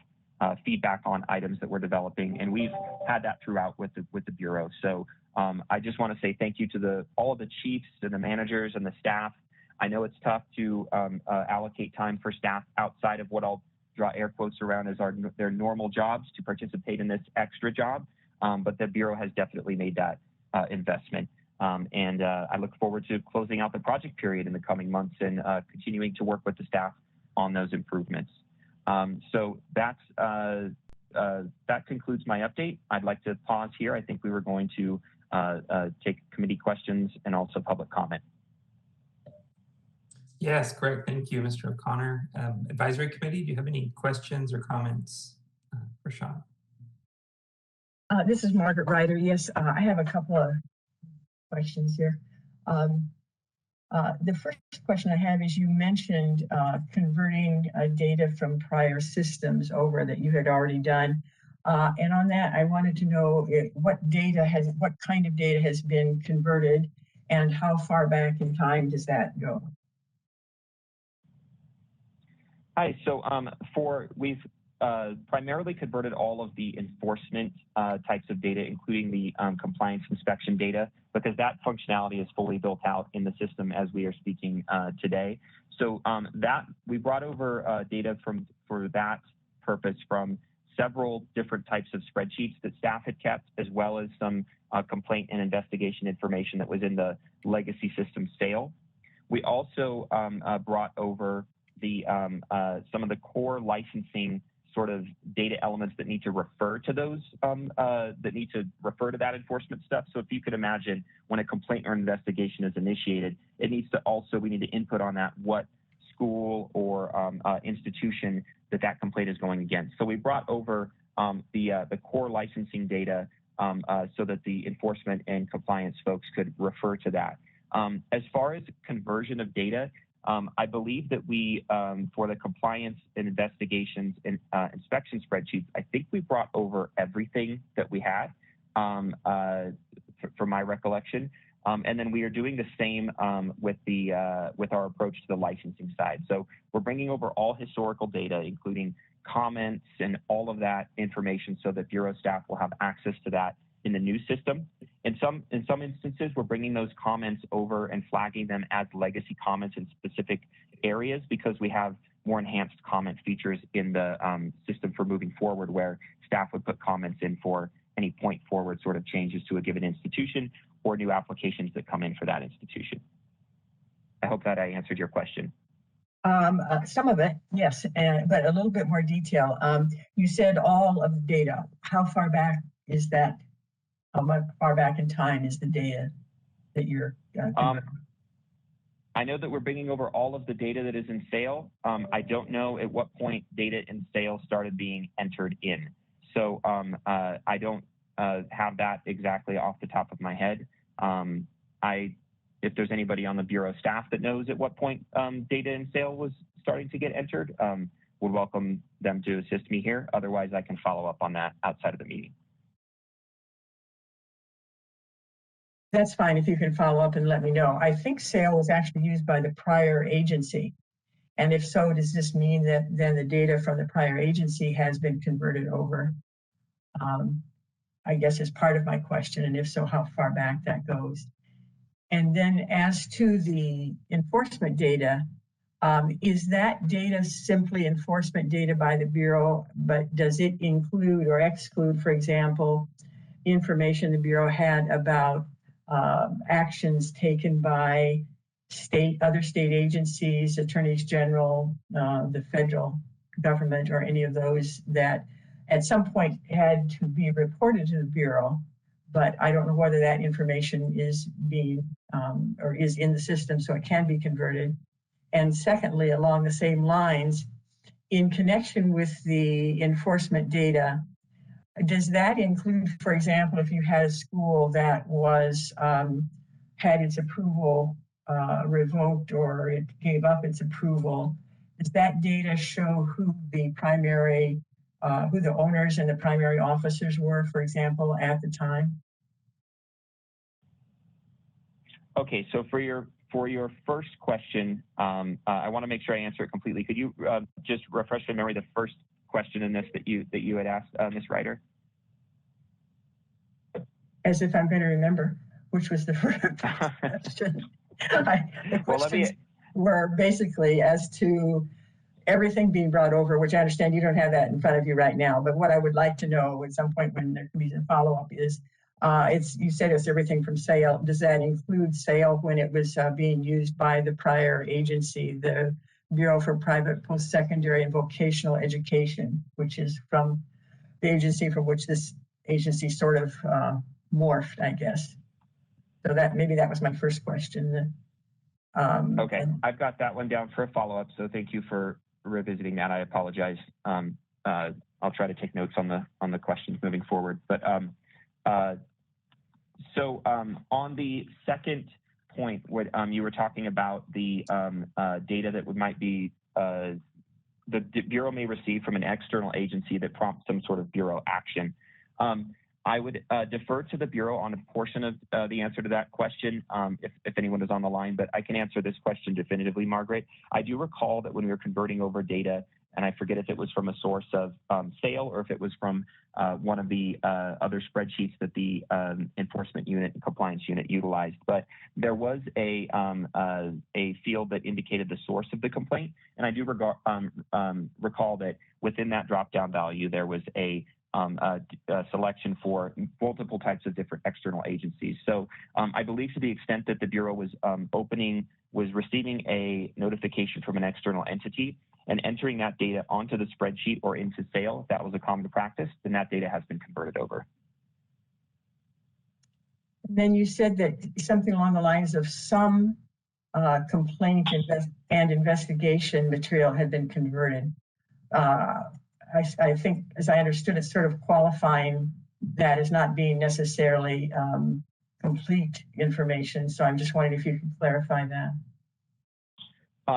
[SPEAKER 16] feedback on items that we're developing. And we've had that throughout with the Bureau. So I just want to say thank you to all of the chiefs and the managers and the staff. I know it's tough to allocate time for staff outside of what I'll draw air quotes around as their normal jobs to participate in this extra job. But the Bureau has definitely made that investment. And I look forward to closing out the project period in the coming months and continuing to work with the staff on those improvements. So that concludes my update. I'd like to pause here. I think we were going to take committee questions and also public comment.
[SPEAKER 2] Yes, great. Thank you, Mr. O'Connor. Advisory Committee, do you have any questions or comments for Sean?
[SPEAKER 1] This is Margaret Ryder. Yes, I have a couple of questions here. The first question I have is you mentioned converting data from prior systems over that you had already done. And on that, I wanted to know what kind of data has been converted and how far back in time does that go?
[SPEAKER 16] Hi, so we've primarily converted all of the enforcement types of data, including the compliance inspection data, because that functionality is fully built out in the system as we are speaking today. So that we brought over data for that purpose from several different types of spreadsheets that staff had kept, as well as some complaint and investigation information that was in the legacy system sale. We also brought over some of the core licensing sort of data elements that need to refer to those, that enforcement stuff. So if you could imagine when a complaint or investigation is initiated, it needs to also, we need to input on that what school or institution that complaint is going against. So we brought over the core licensing data so that the enforcement and compliance folks could refer to that. As far as conversion of data, I believe that we, for the compliance and investigations and inspection spreadsheets, I think we brought over everything that we had, from my recollection. And then we are doing the same with our approach to the licensing side. So we're bringing over all historical data, including comments and all of that information, so that Bureau staff will have access to that in the new system. In some instances, we're bringing those comments over and flagging them as legacy comments in specific areas, because we have more enhanced comment features in the system for moving forward, where staff would put comments in for any point forward sort of changes to a given institution or new applications that come in for that institution. I hope that I answered your question.
[SPEAKER 1] Some of it, yes, but a little bit more detail. You said all of the data. How far back is that? How much far back in time is the data that you're
[SPEAKER 16] I know that we're bringing over all of the data that is in sale. I don't know at what point data in sale started being entered in. So I don't have that exactly off the top of my head. If there's anybody on the Bureau staff that knows at what point data in sale was starting to get entered, would welcome them to assist me here. Otherwise, I can follow up on that outside of the meeting.
[SPEAKER 1] That's fine if you can follow up and let me know. I think sale was actually used by the prior agency. And if so, does this mean that then the data from the prior agency has been converted over? I guess is part of my question. And if so, how far back that goes. And then as to the enforcement data, is that data simply enforcement data by the Bureau, but does it include or exclude, for example, information the Bureau had about actions taken by other state agencies, attorneys general, the federal government, or any of those that at some point had to be reported to the Bureau, but I don't know whether that information is being or is in the system so it can be converted. And secondly, along the same lines, in connection with the enforcement data, does that include, for example, if you had a school that was had its approval revoked or it gave up its approval, does that data show who the owners and the primary officers were, for example, at the time?
[SPEAKER 16] Okay, so for your first question, I want to make sure I answer it completely. Could you just refresh my memory the first question in this that you had asked, Ms. Ryder?
[SPEAKER 1] As if I'm going to remember, which was the first question. The questions were basically as to everything being brought over, which I understand you don't have that in front of you right now, but what I would like to know at some point when there can be a follow-up is, you said it's everything from sale. Does that include sale when it was being used by the prior agency, the Bureau for Private Postsecondary and Vocational Education, which is from the agency from which this agency sort of morphed, I guess. So that maybe that was my first question.
[SPEAKER 16] Okay, I've got that one down for a follow-up, so thank you for revisiting that. I apologize. I'll try to take notes on the questions moving forward. But on the second point, what you were talking about the data that might be the Bureau may receive from an external agency that prompts some sort of Bureau action. I would defer to the Bureau on a portion of the answer to that question if anyone is on the line, but I can answer this question definitively, Margaret. I do recall that when we were converting over data, and I forget if it was from a source of sale or if it was from one of the other spreadsheets that the enforcement unit and compliance unit utilized, but there was a field that indicated the source of the complaint, and I do recall that within that drop-down value there was a selection for multiple types of different external agencies. So I believe to the extent that the Bureau was receiving a notification from an external entity and entering that data onto the spreadsheet or into sale, if that was a common practice, then that data has been converted over.
[SPEAKER 1] Then you said that something along the lines of some complaint and investigation material had been converted. I think, as I understood, it's sort of qualifying that as not being necessarily complete information. So I'm just wondering if you could clarify that.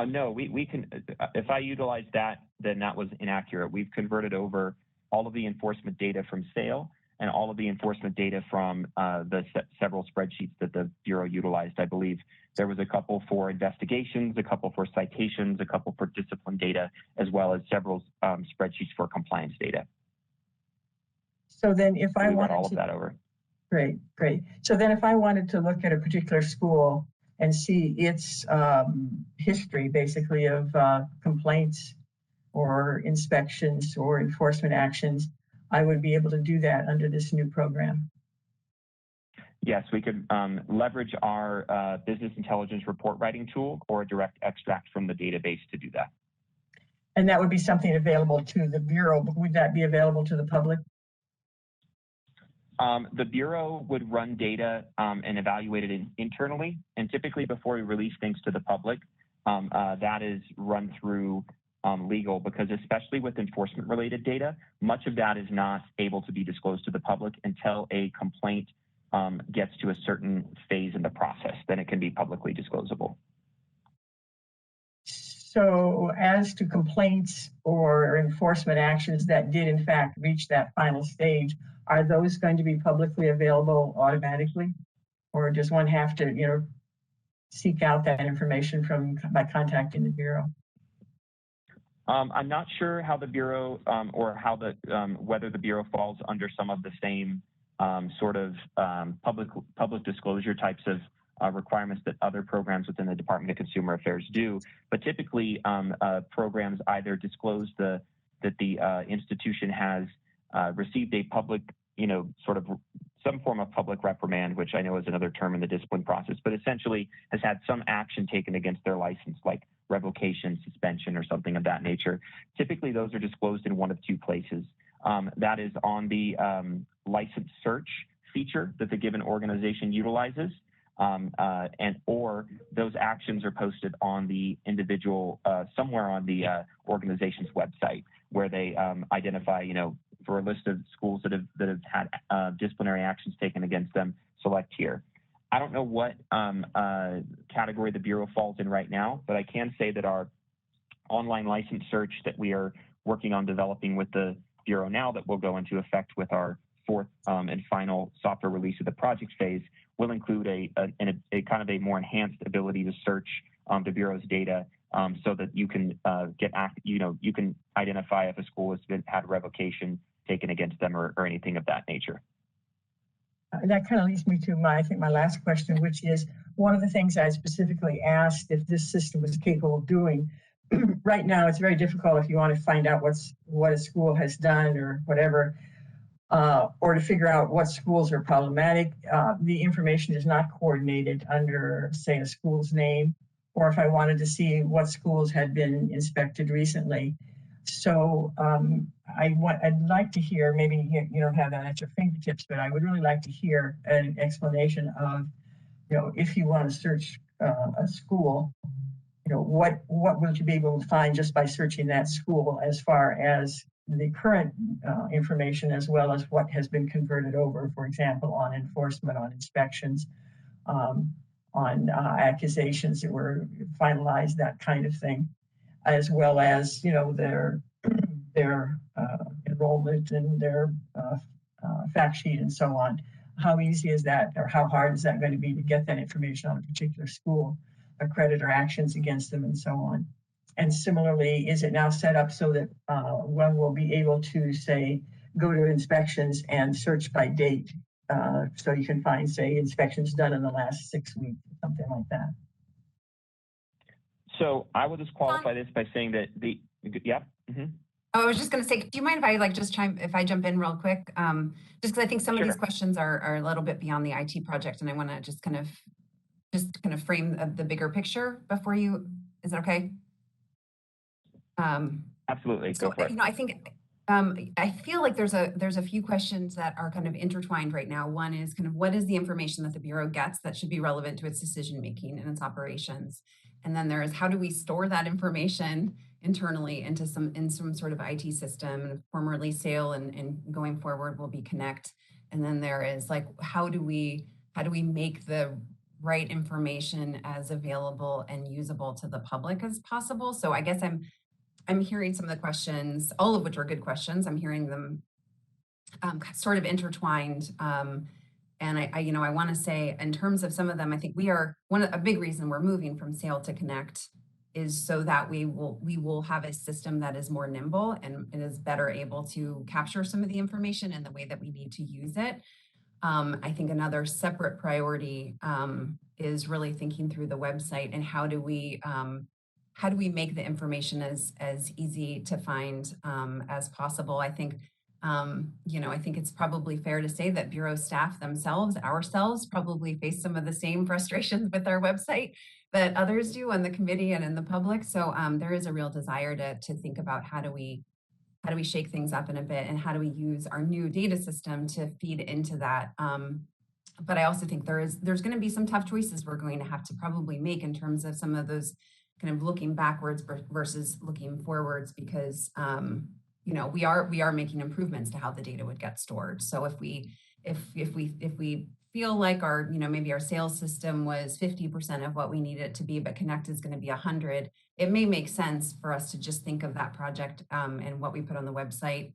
[SPEAKER 16] No, we can, if I utilize that, then that was inaccurate. We've converted over all of the enforcement data from sale and all of the enforcement data from the several spreadsheets that the Bureau utilized. I believe there was a couple for investigations, a couple for citations, a couple for discipline data, as well as several spreadsheets for compliance data.
[SPEAKER 1] So then if I wanted
[SPEAKER 16] all of that over.
[SPEAKER 1] Great. So then if I wanted to look at a particular school and see its history, basically, of complaints or inspections or enforcement actions, I would be able to do that under this new program.
[SPEAKER 16] Yes, we could leverage our business intelligence report writing tool or a direct extract from the database to do that.
[SPEAKER 1] And that would be something available to the Bureau, but would that be available to the public?
[SPEAKER 16] The Bureau would run data and evaluate it internally, and typically before we release things to the public, that is run through legal, because especially with enforcement related data, much of that is not able to be disclosed to the public until a complaint gets to a certain phase in the process. Then it can be publicly disclosable.
[SPEAKER 1] So as to complaints or enforcement actions that did in fact reach that final stage, are those going to be publicly available automatically? Or does one have to, seek out that information by contacting the Bureau?
[SPEAKER 16] I'm not sure how the Bureau or how whether the Bureau falls under some of the same sort of public disclosure types of requirements that other programs within the Department of Consumer Affairs do. But typically, programs either disclose that the institution has received a public, sort of some form of public reprimand, which I know is another term in the discipline process, but essentially has had some action taken against their license, like revocation, suspension, or something of that nature. Typically, those are disclosed in one of two places. That is on the license search feature that the given organization utilizes, or those actions are posted on the individual, somewhere on the organization's website, where they identify, for a list of schools that have had disciplinary actions taken against them, select here. I don't know what category the Bureau falls in right now, but I can say that our online license search that we are working on developing with the Bureau now, that will go into effect with our fourth and final software release of the project phase, will include a kind of a more enhanced ability to search the Bureau's data so that you can you can identify if a school has had revocation taken against them or anything of that nature.
[SPEAKER 1] That kind of leads me to I think my last question, which is one of the things I specifically asked if this system was capable of doing. Right now, it's very difficult if you want to find out what a school has done or whatever, or to figure out what schools are problematic. The information is not coordinated under, say, a school's name, or if I wanted to see what schools had been inspected recently. So I'd like to hear, maybe you don't have that at your fingertips, but I would really like to hear an explanation of, if you want to search a school, what will you be able to find just by searching that school as far as the current information, as well as what has been converted over, for example, on enforcement, on inspections, on accusations that were finalized, that kind of thing, as well as their enrollment and their fact sheet and so on. How easy is that, or how hard is that going to be to get that information on a particular school, accreditor actions against them, and so on? And similarly, is it now set up so that one will be able to, say, go to inspections and search by date, so you can find, say, inspections done in the last 6 weeks, something like that?
[SPEAKER 16] So I will just qualify this by saying that
[SPEAKER 3] Oh, I was just going to say, do you mind if I jump in real quick? Just because I think some of these questions are a little bit beyond the IT project, and I want to just kind of frame the bigger picture before you. Is that okay?
[SPEAKER 16] Absolutely. Go for it.
[SPEAKER 3] I think I feel like there's a few questions that are kind of intertwined right now. One is kind of what is the information that the Bureau gets that should be relevant to its decision making and its operations, and then there is how do we store that information internally into some sort of IT system, formerly SAIL and going forward will be Connect. And then there is like how do we make the right information as available and usable to the public as possible? So I guess I'm hearing some of the questions, all of which are good questions. I'm hearing them sort of intertwined. And I want to say in terms of some of them, I think a big reason we're moving from SAIL to Connect is so that we will have a system that is more nimble and is better able to capture some of the information in the way that we need to use it. I think another separate priority is really thinking through the website and how do we make the information as easy to find as possible. I think I think it's probably fair to say that Bureau staff ourselves probably face some of the same frustrations with our website that others do on the committee and in the public. So there is a real desire to think about how do we shake things up in a bit and how do we use our new data system to feed into that. But I also think there's going to be some tough choices we're going to have to probably make in terms of some of those kind of looking backwards versus looking forwards, because we are making improvements to how the data would get stored. So if we feel like our maybe our sales system was 50% of what we need it to be, but Connect is going to be 100, it may make sense for us to just think of that project and what we put on the website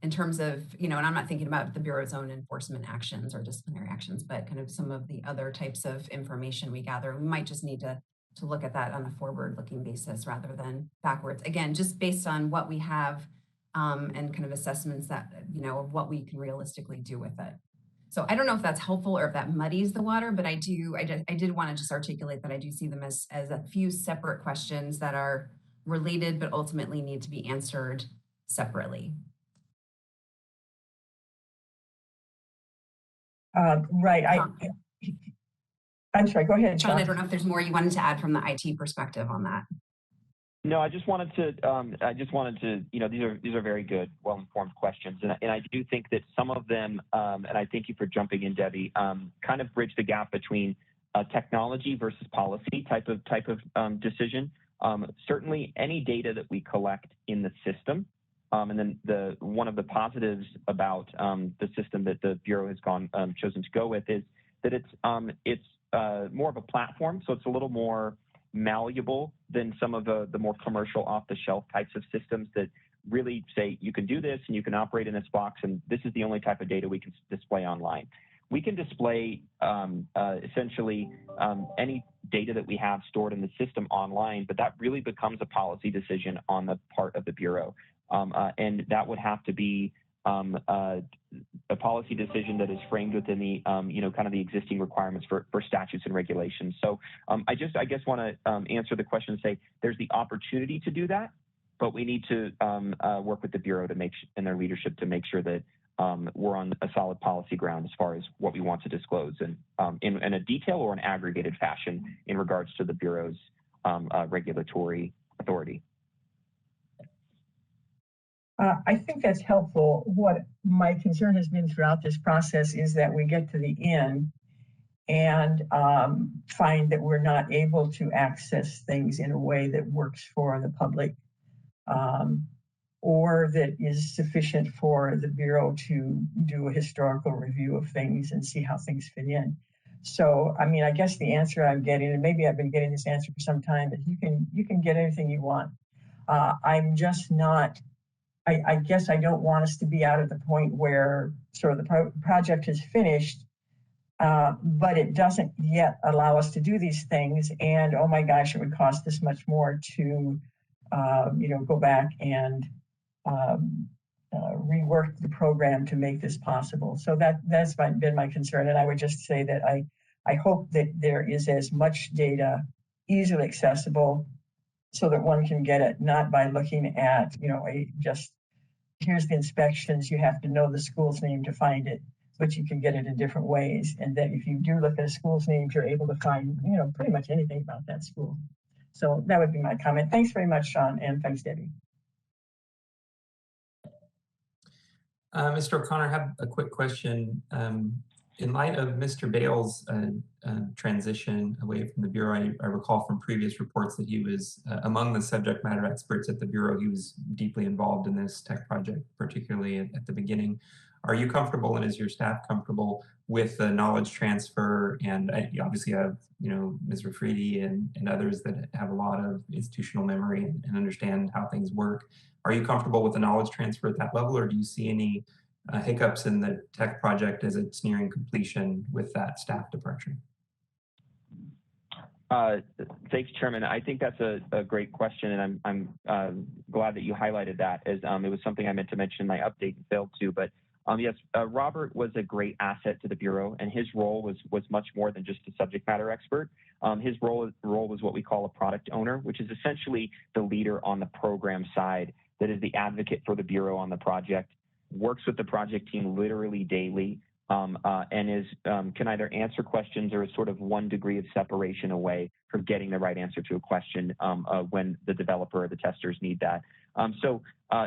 [SPEAKER 3] in terms of and I'm not thinking about the Bureau's own enforcement actions or disciplinary actions, but kind of some of the other types of information we gather. We might just need to look at that on a forward-looking basis rather than backwards. Again, just based on what we have and kind of assessments that, of what we can realistically do with it. So I don't know if that's helpful or if that muddies the water, but I did want to just articulate that I do see them as a few separate questions that are related, but ultimately need to be answered separately.
[SPEAKER 1] Right. I'm sorry, go ahead,
[SPEAKER 3] Sean, I don't know if there's more you wanted to add from the IT perspective on that.
[SPEAKER 16] No, I just wanted to, these are very good, well-informed questions. And I do think that some of them, and I thank you for jumping in, Debbie, kind of bridge the gap between technology versus policy type of decision. Certainly any data that we collect in the system, and then one of the positives about the system that the Bureau has chosen to go with is that it's more of a platform. So it's a little more malleable than some of the more commercial off-the-shelf types of systems that really say you can do this and you can operate in this box and this is the only type of data we can display online. we can display essentially any data that we have stored in the system online, but that really becomes a policy decision on the part of the Bureau. And that would have to be a policy decision that is framed within the, kind of the existing requirements for statutes and regulations. So I guess want to answer the question and say there's the opportunity to do that, but we need to work with the Bureau to and their leadership to make sure that we're on a solid policy ground as far as what we want to disclose and in a detail or an aggregated fashion in regards to the Bureau's regulatory authority.
[SPEAKER 1] I think that's helpful. What my concern has been throughout this process is that we get to the end and find that we're not able to access things in a way that works for the public or that is sufficient for the Bureau to do a historical review of things and see how things fit in. So, I mean, I guess the answer I'm getting, and maybe I've been getting this answer for some time, is you can get anything you want. I'm just not, I guess I don't want us to be out at the point where sort of the project is finished, but it doesn't yet allow us to do these things. And oh my gosh, it would cost this much more to, go back and rework the program to make this possible. So that's been my concern. And I would just say that I hope that there is as much data easily accessible so that one can get it, not by looking at, just here's the inspections, you have to know the school's name to find it, but you can get it in different ways. And that if you do look at a school's name, you're able to find, pretty much anything about that school. So that would be my comment. Thanks very much, Sean, and thanks, Debbie.
[SPEAKER 2] Mr. O'Connor, I have a quick question. In light of Mr. Bale's transition away from the Bureau, I recall from previous reports that he was among the subject matter experts at the Bureau. He was deeply involved in this tech project, particularly at the beginning. Are you comfortable, and is your staff comfortable with the knowledge transfer? And you obviously have, Ms. Rafridi and others that have a lot of institutional memory and understand how things work. Are you comfortable with the knowledge transfer at that level, or do you see any hiccups in the tech project as it's nearing completion with that staff departure?
[SPEAKER 16] Thanks, Chairman. I think that's a great question, and I'm glad that you highlighted that, as it was something I meant to mention in my update and failed to. But yes, Robert was a great asset to the Bureau, and his role was much more than just a subject matter expert. His role was what we call a product owner, which is essentially the leader on the program side that is the advocate for the Bureau on the project, works with the project team literally daily, and is can either answer questions or is sort of 1 degree of separation away from getting the right answer to a question when the developer or the testers need that. So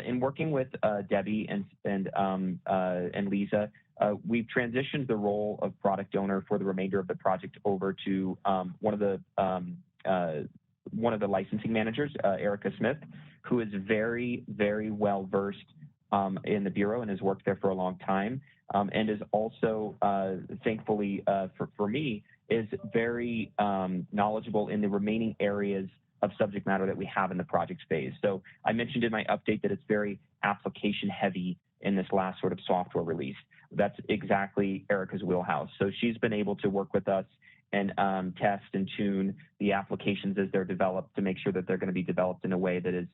[SPEAKER 16] in working with Debbie and Lisa, we've transitioned the role of product owner for the remainder of the project over to one of the licensing managers, Erica Smith, who is very, very well versed in the Bureau and has worked there for a long time, and is also, thankfully for me, is very knowledgeable in the remaining areas of subject matter that we have in the project phase. So I mentioned in my update that it's very application heavy in this last sort of software release. That's exactly Erica's wheelhouse. So she's been able to work with us and test and tune the applications as they're developed to make sure that they're going to be developed in a way that is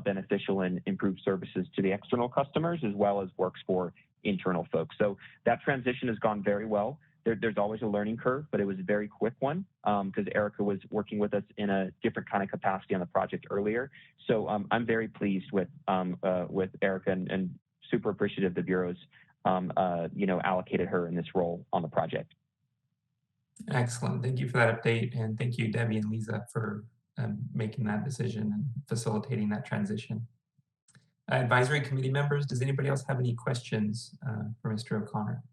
[SPEAKER 16] beneficial and improves services to the external customers as well as works for internal folks. So that transition has gone very well. There's always a learning curve, but it was a very quick one because Erica was working with us in a different kind of capacity on the project earlier. So I'm very pleased with Erica and super appreciative the Bureau's allocated her in this role on the project.
[SPEAKER 2] Excellent. Thank you for that update. And thank you, Debbie and Lisa, for making that decision and facilitating that transition. Advisory committee members, does anybody else have any questions for Mr. O'Connor?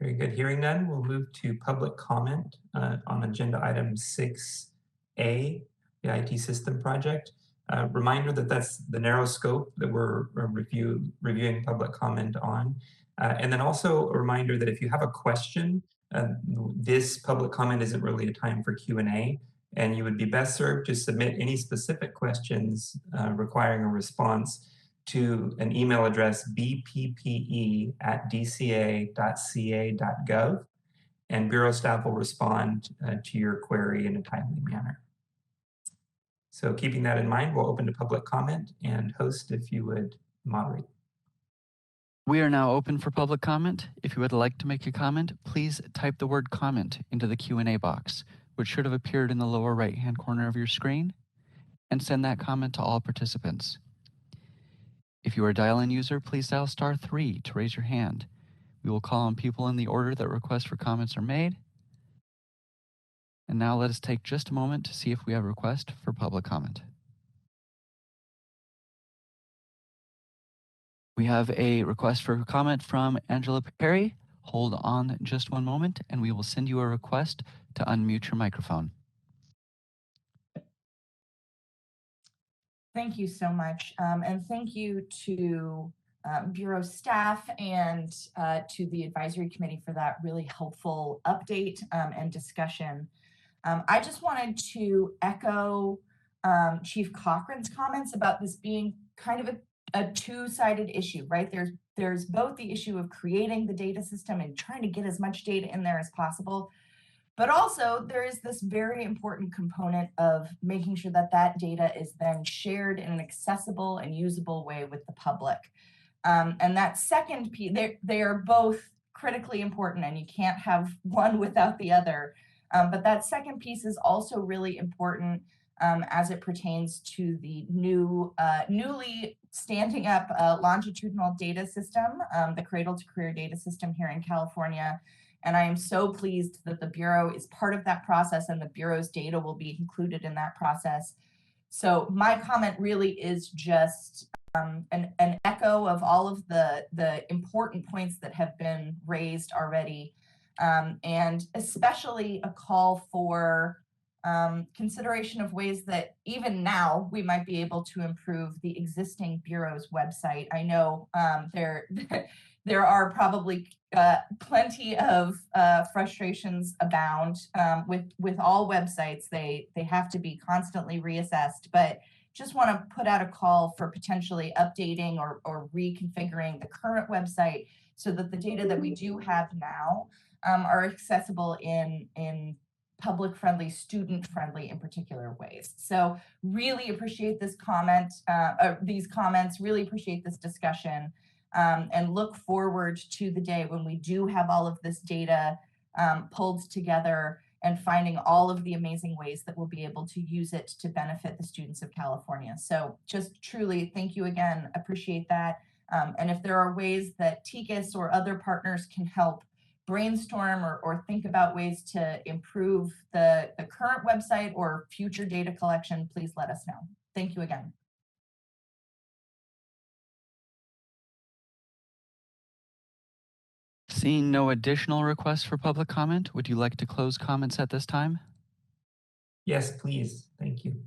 [SPEAKER 2] Very good. Hearing none, we'll move to public comment on agenda item 6A, the IT system project. Reminder that that's the narrow scope that we're reviewing public comment on. And then also a reminder that if you have a question, this public comment isn't really a time for Q&A, and you would be best served to submit any specific questions requiring a response to an email address bppe@dca.ca.gov, and Bureau staff will respond to your query in a timely manner. So keeping that in mind, we'll open to public comment, and host, if you would moderate.
[SPEAKER 5] We are now open for public comment. If you would like to make a comment, please type the word comment into the Q&A box, which should have appeared in the lower right-hand corner of your screen, and send that comment to all participants. If you are a dial-in user, please dial *3 to raise your hand. We will call on people in the order that requests for comments are made. And now let us take just a moment to see if we have a request for public comment. We have a request for comment from Angela Perry. Hold on just one moment and we will send you a request to unmute your microphone.
[SPEAKER 14] Thank you so much. And thank you to Bureau staff and to the advisory committee for that really helpful update and discussion. I just wanted to echo Chief Cochran's comments about this being kind of a two-sided issue, right? There's both the issue of creating the data system and trying to get as much data in there as possible, but also there is this very important component of making sure that that data is then shared in an accessible and usable way with the public. And that second piece, they are both critically important and you can't have one without the other. But that second piece is also really important as it pertains to the newly standing up longitudinal data system, the Cradle to Career data system here in California. And I am so pleased that the Bureau is part of that process and the Bureau's data will be included in that process. So my comment really is just an echo of all of the important points that have been raised already, and especially a call for consideration of ways that even now we might be able to improve the existing Bureau's website. I know there are probably plenty of frustrations abound with all websites. They have to be constantly reassessed, but just want to put out a call for potentially updating or reconfiguring the current website so that the data that we do have now are accessible in public-friendly, student-friendly in particular ways. So really appreciate this comment, these comments, really appreciate this discussion, and look forward to the day when we do have all of this data pulled together and finding all of the amazing ways that we'll be able to use it to benefit the students of California. So just truly, thank you again, appreciate that. And if there are ways that TICAS or other partners can help brainstorm or think about ways to improve the current website or future data collection, please let us know. Thank you again.
[SPEAKER 5] Seeing no additional requests for public comment, would you like to close comments at this time?
[SPEAKER 2] Yes, please. Thank you.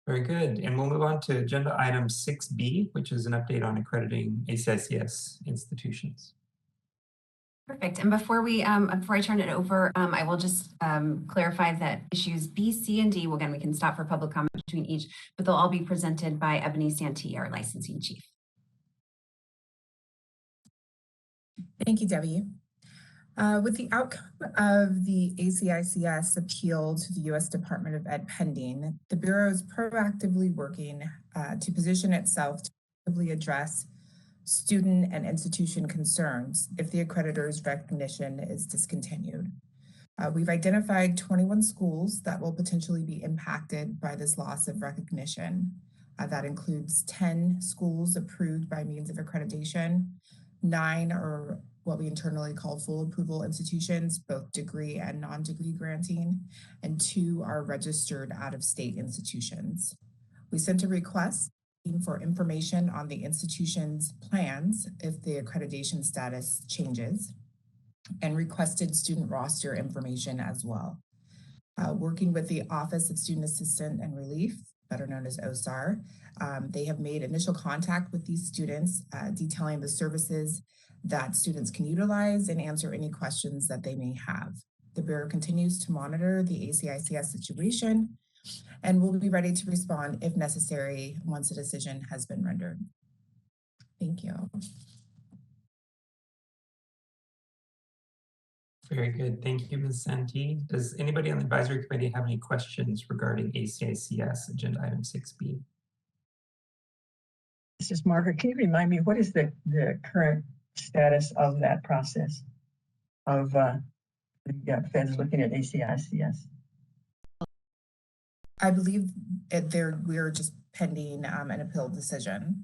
[SPEAKER 2] Very good. And we'll move on to agenda item 6B, which is an update on accrediting ACICS institutions.
[SPEAKER 3] Perfect. And before I turn it over, I will just clarify that issues B, C, and D, well, again, we can stop for public comment between each, but they'll all be presented by Ebony Santee, our licensing chief.
[SPEAKER 17] Thank you, Debbie. With the outcome of the ACICS appeal to the U.S. Department of Ed pending, the Bureau is proactively working to position itself to actively address student and institution concerns if the accreditor's recognition is discontinued. We've identified 21 schools that will potentially be impacted by this loss of recognition. That includes 10 schools approved by means of accreditation, 9 are what we internally call full approval institutions, both degree and non-degree granting, and 2 are registered out-of-state institutions. We sent a request for information on the institution's plans if the accreditation status changes, and requested student roster information as well. Working with the Office of Student Assistance and Relief, better known as OSAR, they have made initial contact with these students, detailing the services that students can utilize and answer any questions that they may have. The Bureau continues to monitor the ACICS situation and we'll be ready to respond if necessary once a decision has been rendered. Thank you.
[SPEAKER 2] Very good. Thank you, Ms. Santee. Does anybody on the advisory committee have any questions regarding ACICS agenda item 6B?
[SPEAKER 1] This is Margaret. Can you remind me, what is the current status of that process of the feds looking at ACICS?
[SPEAKER 17] I believe we're just pending an appeal decision.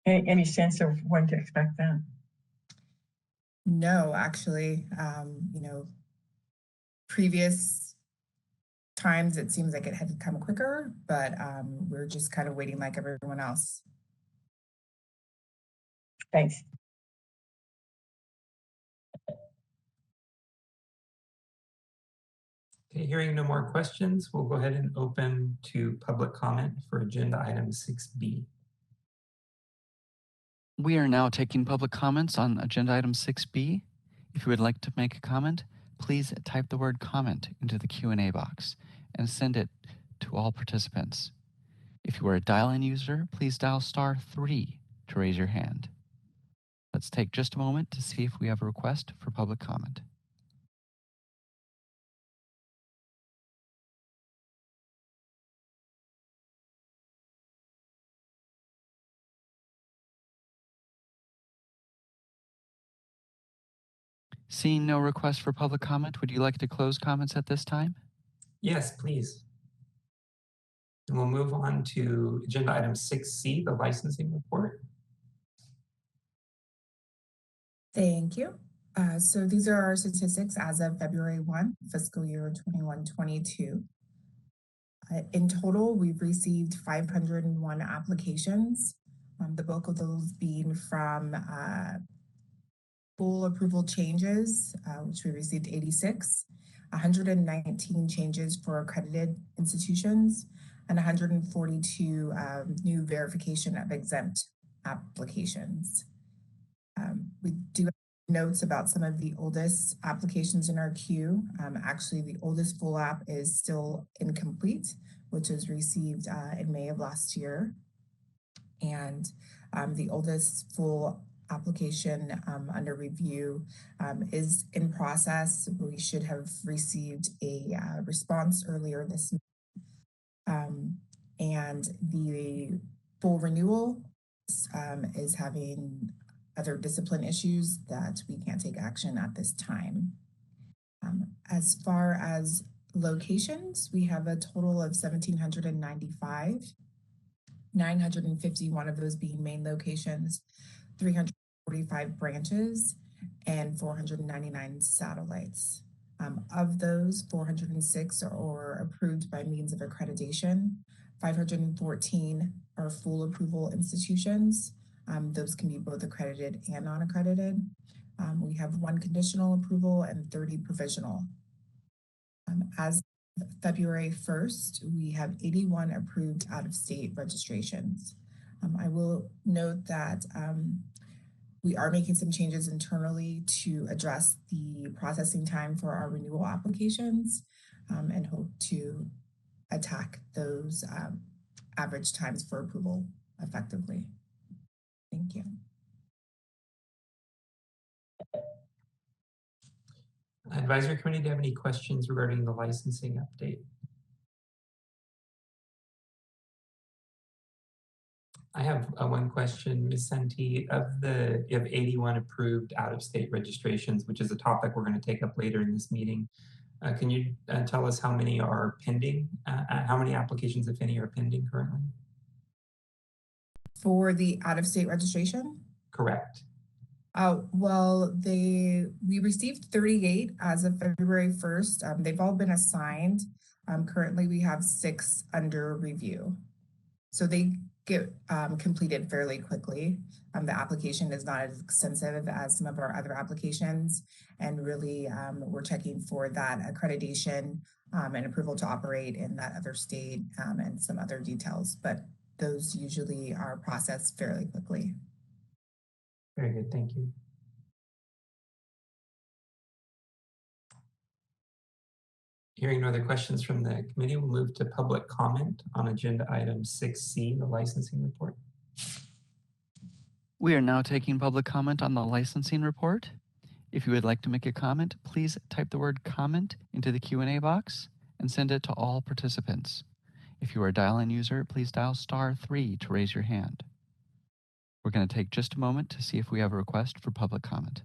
[SPEAKER 1] Any sense of when to expect that?
[SPEAKER 17] No, actually, previous times it seems like it had come quicker, but we're just kind of waiting like everyone else.
[SPEAKER 1] Thanks.
[SPEAKER 2] Okay, hearing no more questions, we'll go ahead and open to public comment for agenda item 6B.
[SPEAKER 5] We are now taking public comments on agenda item 6B. If you would like to make a comment, please type the word comment into the Q&A box and send it to all participants. If you are a dial-in user, please dial *3 to raise your hand. Let's take just a moment to see if we have a request for public comment. Seeing no request for public comment, would you like to close comments at this time?
[SPEAKER 2] Yes, please. And we'll move on to agenda item 6C, the licensing report.
[SPEAKER 17] Thank you. So these are our statistics as of February 1, fiscal year 21-22. In total, we've received 501 applications, the bulk of those being from full approval changes, which we received 86, 119 changes for accredited institutions, and 142 new verification of exempt applications. We do have notes about some of the oldest applications in our queue. Actually, the oldest full app is still incomplete, which was received in May of last year. And the oldest full application under review is in process. We should have received a response earlier this month. And the full renewal is having other discipline issues that we can't take action at this time. As far as locations, we have a total of 1,795, 951 of those being main locations, 345 branches, and 499 satellites. Of those, 406 are approved by means of accreditation, 514 are full approval institutions. Those can be both accredited and non-accredited. We have 1 conditional approval and 30 provisional. As of February 1st, we have 81 approved out-of-state registrations. I will note that we are making some changes internally to address the processing time for our renewal applications and hope to attack those average times for approval effectively. Thank you.
[SPEAKER 2] Advisory committee, do you have any questions regarding the licensing update? I have one question, Ms. Santee. You have 81 approved out-of-state registrations, which is a topic we're going to take up later in this meeting. Can you tell us how many are pending? How many applications, if any, are pending currently?
[SPEAKER 17] For the out-of-state registration?
[SPEAKER 2] Correct.
[SPEAKER 17] Well, we received 38 as of February 1st. They've all been assigned. Currently, we have 6 under review. So they get completed fairly quickly. The application is not as extensive as some of our other applications. And really, we're checking for that accreditation and approval to operate in that other state and some other details. But those usually are processed fairly quickly.
[SPEAKER 2] Very good, thank you. Hearing no other questions from the committee, we'll move to public comment on agenda item 6C, the licensing report.
[SPEAKER 5] We are now taking public comment on the licensing report. If you would like to make a comment, please type the word comment into the Q&A box and send it to all participants. If you are a dial-in user, please dial *3 to raise your hand. We're going to take just a moment to see if we have a request for public comment.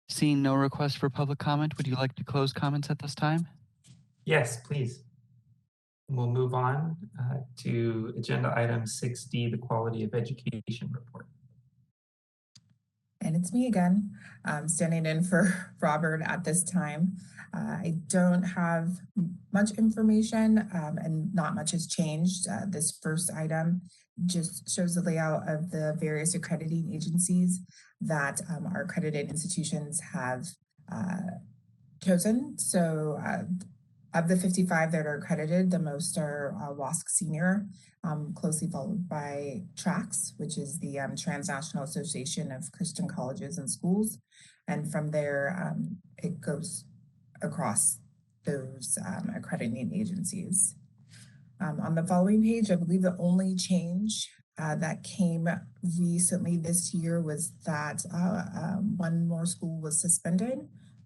[SPEAKER 5] Seeing no request for public comment, would you like to close comments at this time?
[SPEAKER 2] Yes, please. We'll move on to agenda item 6D, the quality of education report.
[SPEAKER 17] And it's me again, standing in for Robert at this time. I don't have much information and not much has changed. This first item just shows the layout of the various accrediting agencies that our accredited institutions have chosen. So of the 55 that are accredited, the most are WASC Senior, closely followed by TRACS, which is the Transnational Association of Christian Colleges and Schools. And from there, it goes across those accrediting agencies. On the following page, I believe the only change that came recently this year was that one more school was suspended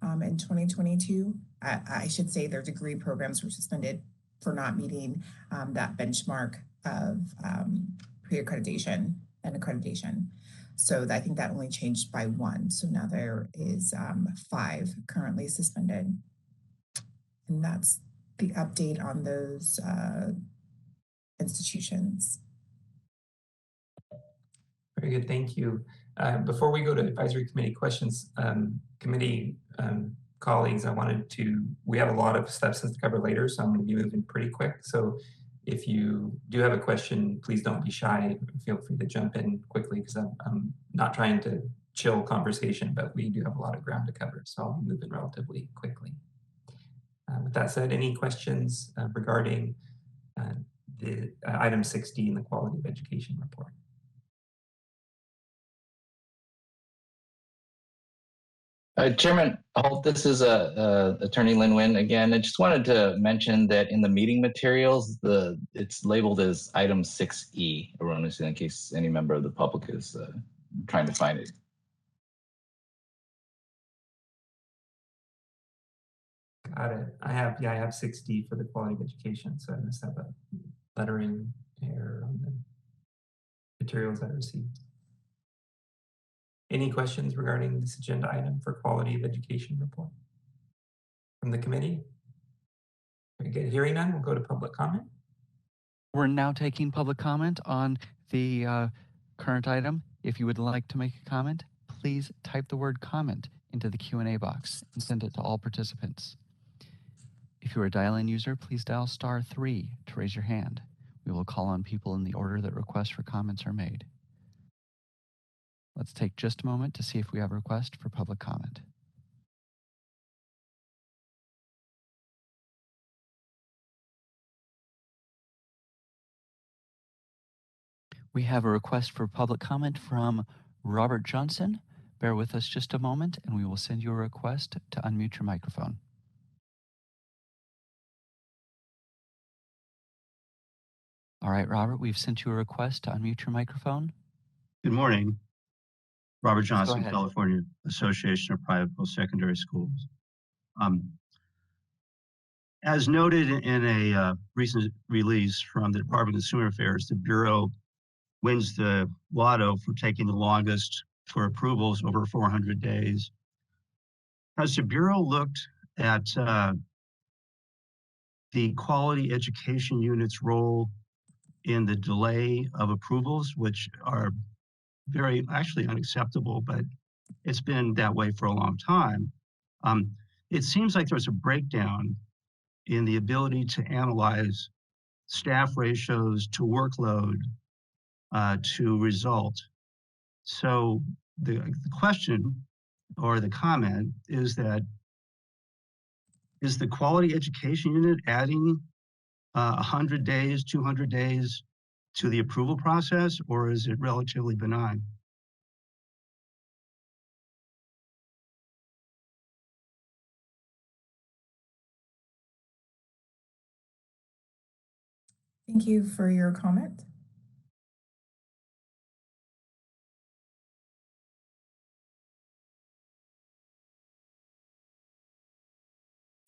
[SPEAKER 17] in 2022. I should say their degree programs were suspended for not meeting that benchmark of pre-accreditation and accreditation. So I think that only changed by one. So now there is 5 currently suspended. And that's the update on those institutions.
[SPEAKER 2] Very good, thank you. Before we go to advisory committee questions, committee colleagues, we have a lot of steps to cover later, so I'm going to be moving pretty quick. So if you do have a question, please don't be shy. Feel free to jump in quickly because I'm not trying to chill conversation, but we do have a lot of ground to cover, so I'll be moving relatively quickly. With that said, any questions regarding the item 6D in the quality of education report?
[SPEAKER 11] Chairman Holt, this is Attorney Lin Win again. I just wanted to mention that in the meeting materials, it's labeled as item 6E erroneously in case any member of the public is trying to find it.
[SPEAKER 2] Got it. I have 6D for the quality of education, so I must have a lettering error on the materials I received. Any questions regarding this agenda item for quality of education report from the committee? Very good. Hearing none, we'll go to public comment.
[SPEAKER 5] We're now taking public comment on the current item. If you would like to make a comment, please type the word comment into the Q&A box and send it to all participants. If you're a dial-in user, please dial *3 to raise your hand. We will call on people in the order that requests for comments are made. Let's take just a moment to see if we have a request for public comment. We have a request for public comment from Robert Johnson. Bear with us just a moment and we will send you a request to unmute your microphone. All right, Robert, we've sent you a request to unmute your microphone.
[SPEAKER 18] Good morning. Robert Johnson, California Association of Private Post-Secondary Schools. As noted in a recent release from the Department of Consumer Affairs, the Bureau wins the lotto for taking the longest for approvals, over 400 days. Has the Bureau looked at the quality education unit's role in the delay of approvals, which are actually unacceptable, but it's been that way for a long time. It seems like there's a breakdown in the ability to analyze staff ratios to workload to result. So the question or the comment is that is the quality education unit adding 100 days, 200 days to the approval process, or is it relatively benign?
[SPEAKER 17] Thank you for your comment.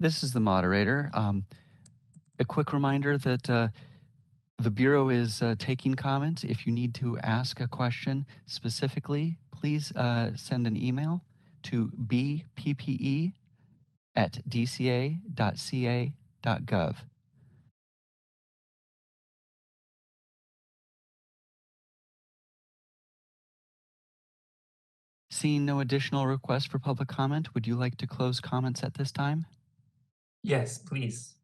[SPEAKER 5] This is the moderator. A quick reminder that the Bureau is taking comments. If you need to ask a question specifically, please send an email to bppe@dca.ca.gov. Seeing no additional requests for public comment, would you like to close comments at this time?
[SPEAKER 2] Yes, please.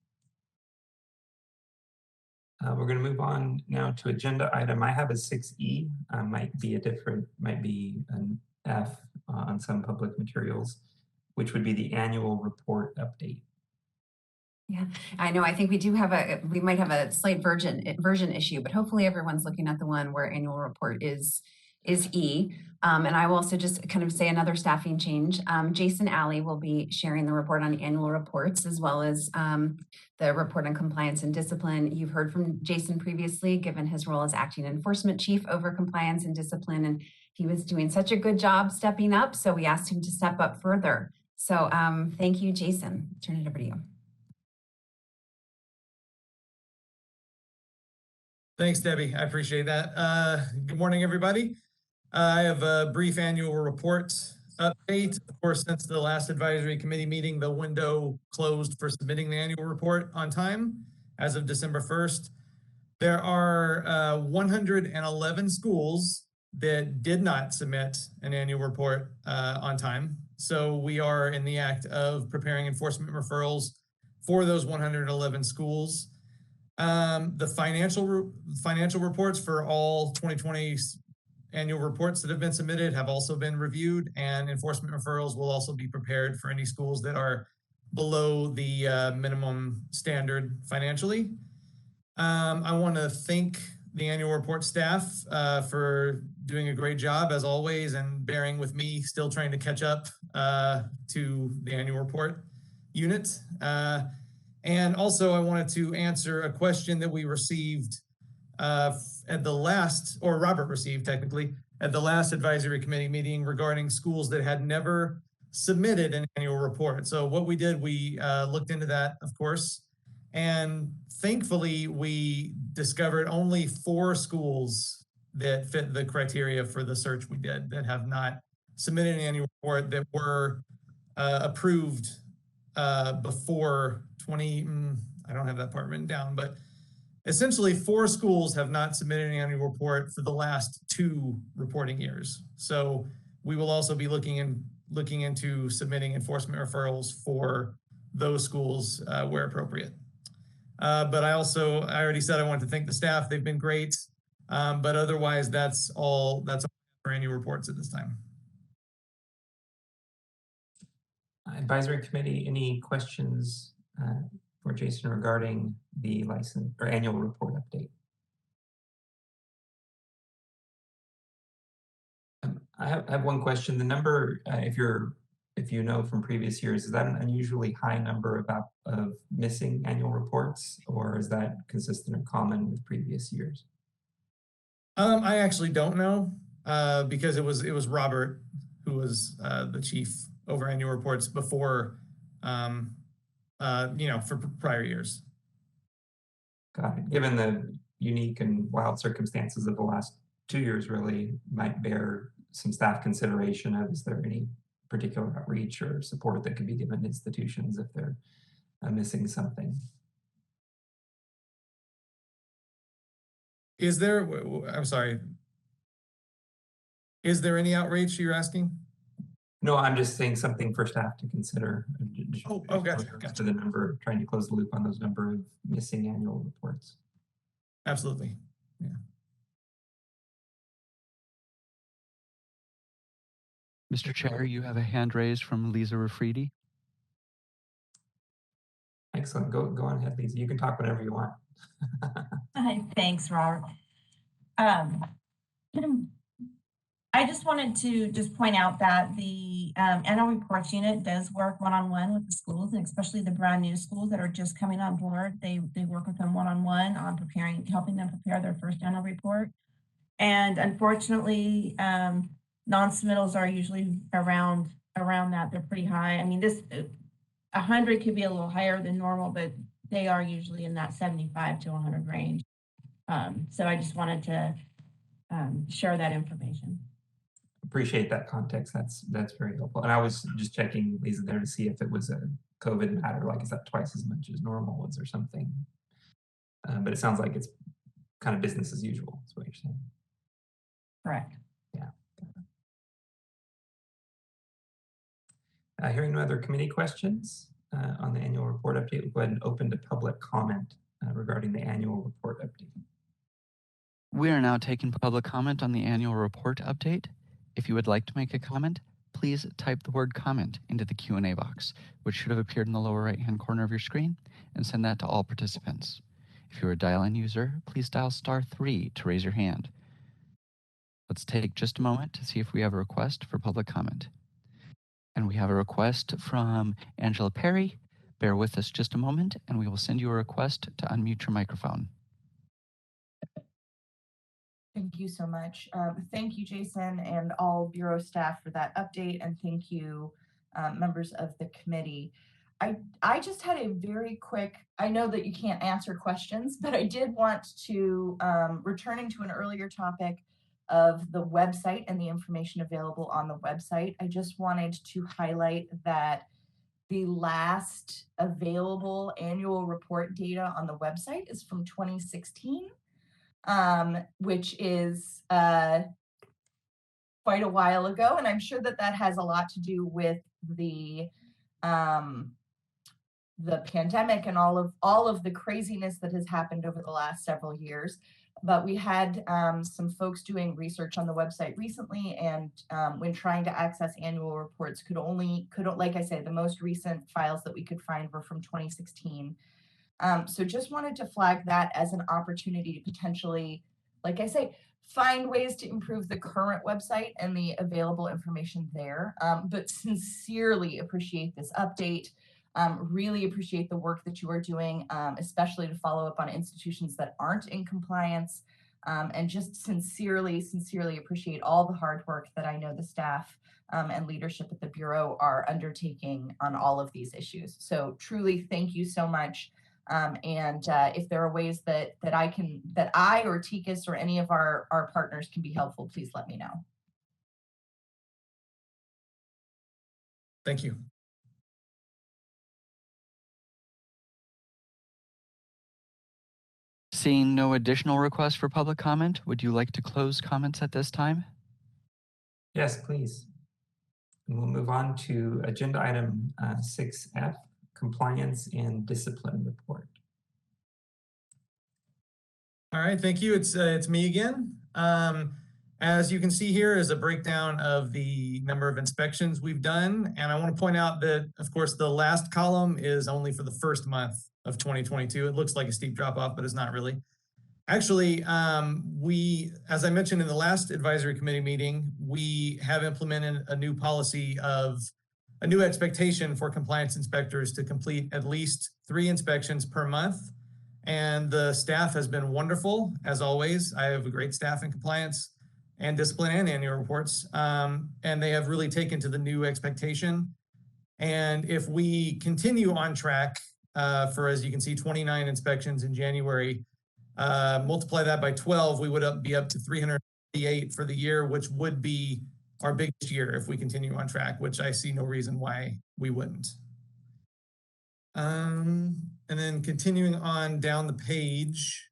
[SPEAKER 2] We're going to move on now to agenda item. I have a 6E, might be an F on some public materials, which would be the annual report update.
[SPEAKER 3] Yeah, I know. I think we might have a slight version issue, but hopefully everyone's looking at the one where annual report is E. And I will also just kind of say another staffing change. Jason Alley will be sharing the report on annual reports as well as the report on compliance and discipline. You've heard from Jason previously, given his role as acting enforcement chief over compliance and discipline, and he was doing such a good job stepping up. So we asked him to step up further. So thank you, Jason. Turn it over to you.
[SPEAKER 19] Thanks, Debbie. I appreciate that. Good morning, everybody. I have a brief annual report update. Of course, since the last advisory committee meeting, the window closed for submitting the annual report on time as of December 1st. There are 111 schools that did not submit an annual report on time. So we are in the act of preparing enforcement referrals for those 111 schools. The financial reports for all 2020 annual reports that have been submitted have also been reviewed, and enforcement referrals will also be prepared for any schools that are below the minimum standard financially. I want to thank the annual report staff for doing a great job as always and bearing with me still trying to catch up to the annual report unit. And also I wanted to answer a question that we received at the last, or Robert received technically, at the last advisory committee meeting regarding schools that had never submitted an annual report. So what we did, we looked into that, of course, and thankfully we discovered only 4 schools that fit the criteria for the search we did that have not submitted an annual report that were approved before I don't have that part written down, but essentially 4 schools have not submitted an annual report for the last 2 reporting years. So we will also be looking into submitting enforcement referrals for those schools where appropriate. But I already said I wanted to thank the staff. They've been great. But otherwise, that's all for annual reports at this time.
[SPEAKER 2] Advisory committee, any questions for Jason regarding the license or annual report update? I have one question. The number, if you know from previous years, is that an unusually high number of missing annual reports, or is that consistent or common with previous years?
[SPEAKER 19] I actually don't know because it was Robert who was the chief over annual reports before, for prior years.
[SPEAKER 2] Got it. Given the unique and wild circumstances of the last 2 years, really might bear some staff consideration of, is there any particular outreach or support that could be given to institutions if they're missing something?
[SPEAKER 19] Is there, I'm sorry, is there any outreach you're asking?
[SPEAKER 2] No, I'm just saying something for staff to consider.
[SPEAKER 19] Gotcha.
[SPEAKER 2] To the number, trying to close the loop on those number of missing annual reports.
[SPEAKER 19] Absolutely, yeah.
[SPEAKER 5] Mr. Chair, you have a hand raised from Lisa Rafridi.
[SPEAKER 2] Excellent. Go on ahead, Lisa. You can talk whenever you want.
[SPEAKER 4] Hi, thanks, Robert. I just wanted to just point out that the annual reports unit does work one-on-one with the schools, and especially the brand new schools that are just coming on board. They work with them one-on-one on helping them prepare their first annual report. And unfortunately, non-submittals are usually around that. They're pretty high. I mean, 100 could be a little higher than normal, but they are usually in that 75 to 100 range. So I just wanted to share that information.
[SPEAKER 2] Appreciate that context. That's very helpful. And I was just checking, Lisa, there to see if it was a COVID matter. Like, is that twice as much as normal? Is there something? But it sounds like it's kind of business as usual. That's what you're saying.
[SPEAKER 4] Correct.
[SPEAKER 2] Yeah. Hearing no other committee questions on the annual report update, we'll go ahead and open to public comment regarding the annual report update.
[SPEAKER 5] We are now taking public comment on the annual report update. If you would like to make a comment, please type the word comment into the Q&A box, which should have appeared in the lower right-hand corner of your screen, and send that to all participants. If you're a dial-in user, please dial *3 to raise your hand. Let's take just a moment to see if we have a request for public comment. And we have a request from Angela Perry. Bear with us just a moment, and we will send you a request to unmute your microphone.
[SPEAKER 14] Thank you so much. Thank you, Jason, and all Bureau staff for that update, and thank you, members of the committee. I just had a very quick, I know that you can't answer questions, but I did want to, returning to an earlier topic of the website and the information available on the website, I just wanted to highlight that the last available annual report data on the website is from 2016. Which is quite a while ago, and I'm sure that has a lot to do with the pandemic and all of the craziness that has happened over the last several years. But we had some folks doing research on the website recently, and when trying to access annual reports, could like I say, the most recent files that we could find were from 2016. So just wanted to flag that as an opportunity to potentially, like I say, find ways to improve the current website and the available information there. But sincerely appreciate this update. Really appreciate the work that you are doing, especially to follow up on institutions that aren't in compliance. And just sincerely appreciate all the hard work that I know the staff and leadership at the Bureau are undertaking on all of these issues. So truly, thank you so much. And if there are ways that I or TICAS or any of our partners can be helpful, please let me know.
[SPEAKER 19] Thank you.
[SPEAKER 5] Seeing no additional requests for public comment, would you like to close comments at this time?
[SPEAKER 2] Yes, please. And we'll move on to agenda item 6F, compliance and discipline report.
[SPEAKER 19] All right, thank you. It's me again. As you can see here is a breakdown of the number of inspections we've done. And I want to point out that, of course, the last column is only for the first month of 2022. It looks like a steep drop off, but it's not really. Actually, as I mentioned in the last advisory committee meeting, we have implemented a new policy of a new expectation for compliance inspectors to complete at least 3 inspections per month. And the staff has been wonderful, as always. I have a great staff in compliance and discipline and annual reports. And they have really taken to the new expectation. And if we continue on track for, as you can see, 29 inspections in January, multiply that by 12, we would be up to 338 for the year, which would be our biggest year if we continue on track, which I see no reason why we wouldn't. And then continuing on down the page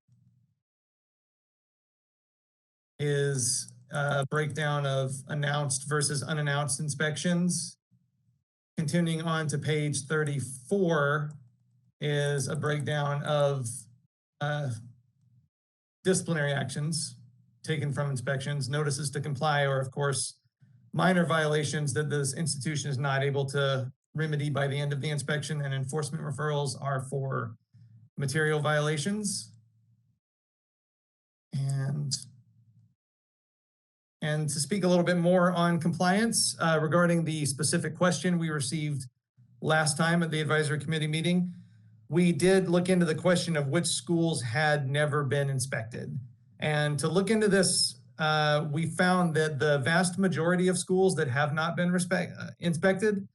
[SPEAKER 19] is a breakdown of announced versus unannounced inspections. Continuing on to page 34 is a breakdown of disciplinary actions taken from inspections. Notices to comply are, of course, minor violations that this institution is not able to remedied by the end of the inspection, and enforcement referrals are for material violations. And to speak a little bit more on compliance regarding the specific question we received last time at the advisory committee meeting, we did look into the question of which schools had never been inspected. And to look into this, we found that the vast majority of schools that have not been inspected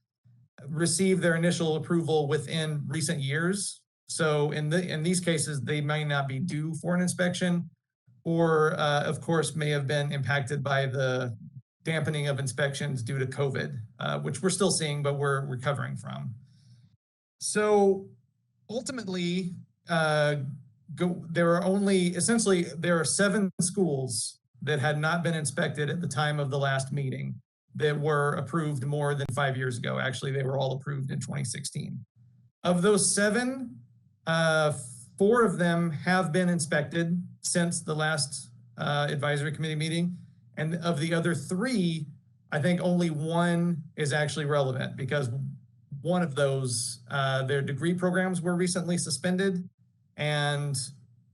[SPEAKER 19] received their initial approval within recent years. So in these cases, they may not be due for an inspection, or of course may have been impacted by the dampening of inspections due to COVID, which we're still seeing, but we're recovering from. So ultimately, there are 7 schools that had not been inspected at the time of the last meeting that were approved more than 5 years ago. Actually, they were all approved in 2016. Of those 7, 4 of them have been inspected since the last advisory committee meeting. And of the other 3, I think only 1 is actually relevant, because one of those, their degree programs were recently suspended, and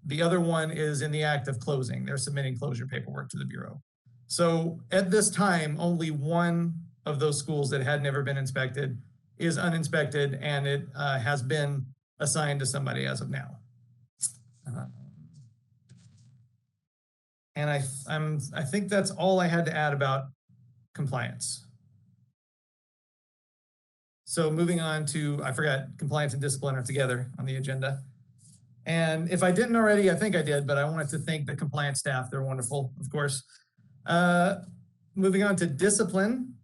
[SPEAKER 19] the other one is in the act of closing. They're submitting closure paperwork to the Bureau. So at this time, only 1 of those schools that had never been inspected is uninspected, and it has been assigned to somebody as of now. And I think that's all I had to add about compliance. So moving on to, I forgot, compliance and discipline are together on the agenda. And if I didn't already, I think I did, but I wanted to thank the compliance staff. They're wonderful, of course. Moving on to discipline.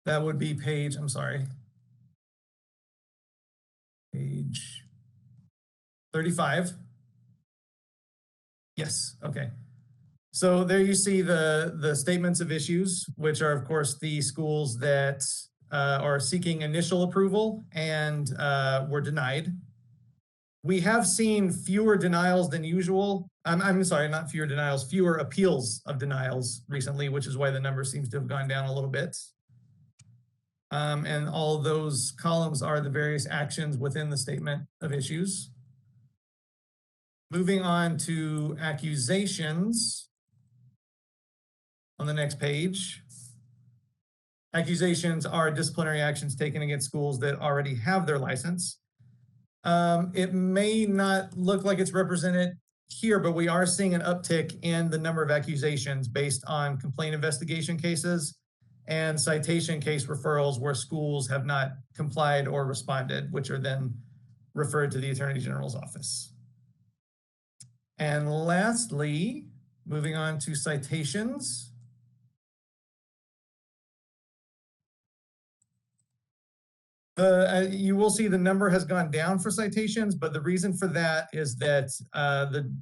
[SPEAKER 19] That would be page 35. Yes, okay. So there you see the statements of issues, which are of course the schools that are seeking initial approval and were denied. We have seen fewer denials than usual. I'm sorry, not fewer denials, fewer appeals of denials recently, which is why the number seems to have gone down a little bit. And all those columns are the various actions within the statement of issues. Moving on to accusations on the next page. Accusations are disciplinary actions taken against schools that already have their license. It may not look like it's represented here, but we are seeing an uptick in the number of accusations based on complaint investigation cases and citation case referrals where schools have not complied or responded, which are then referred to the Attorney General's office. And lastly, moving on to citations. You will see the number has gone down for citations, but the reason for that is that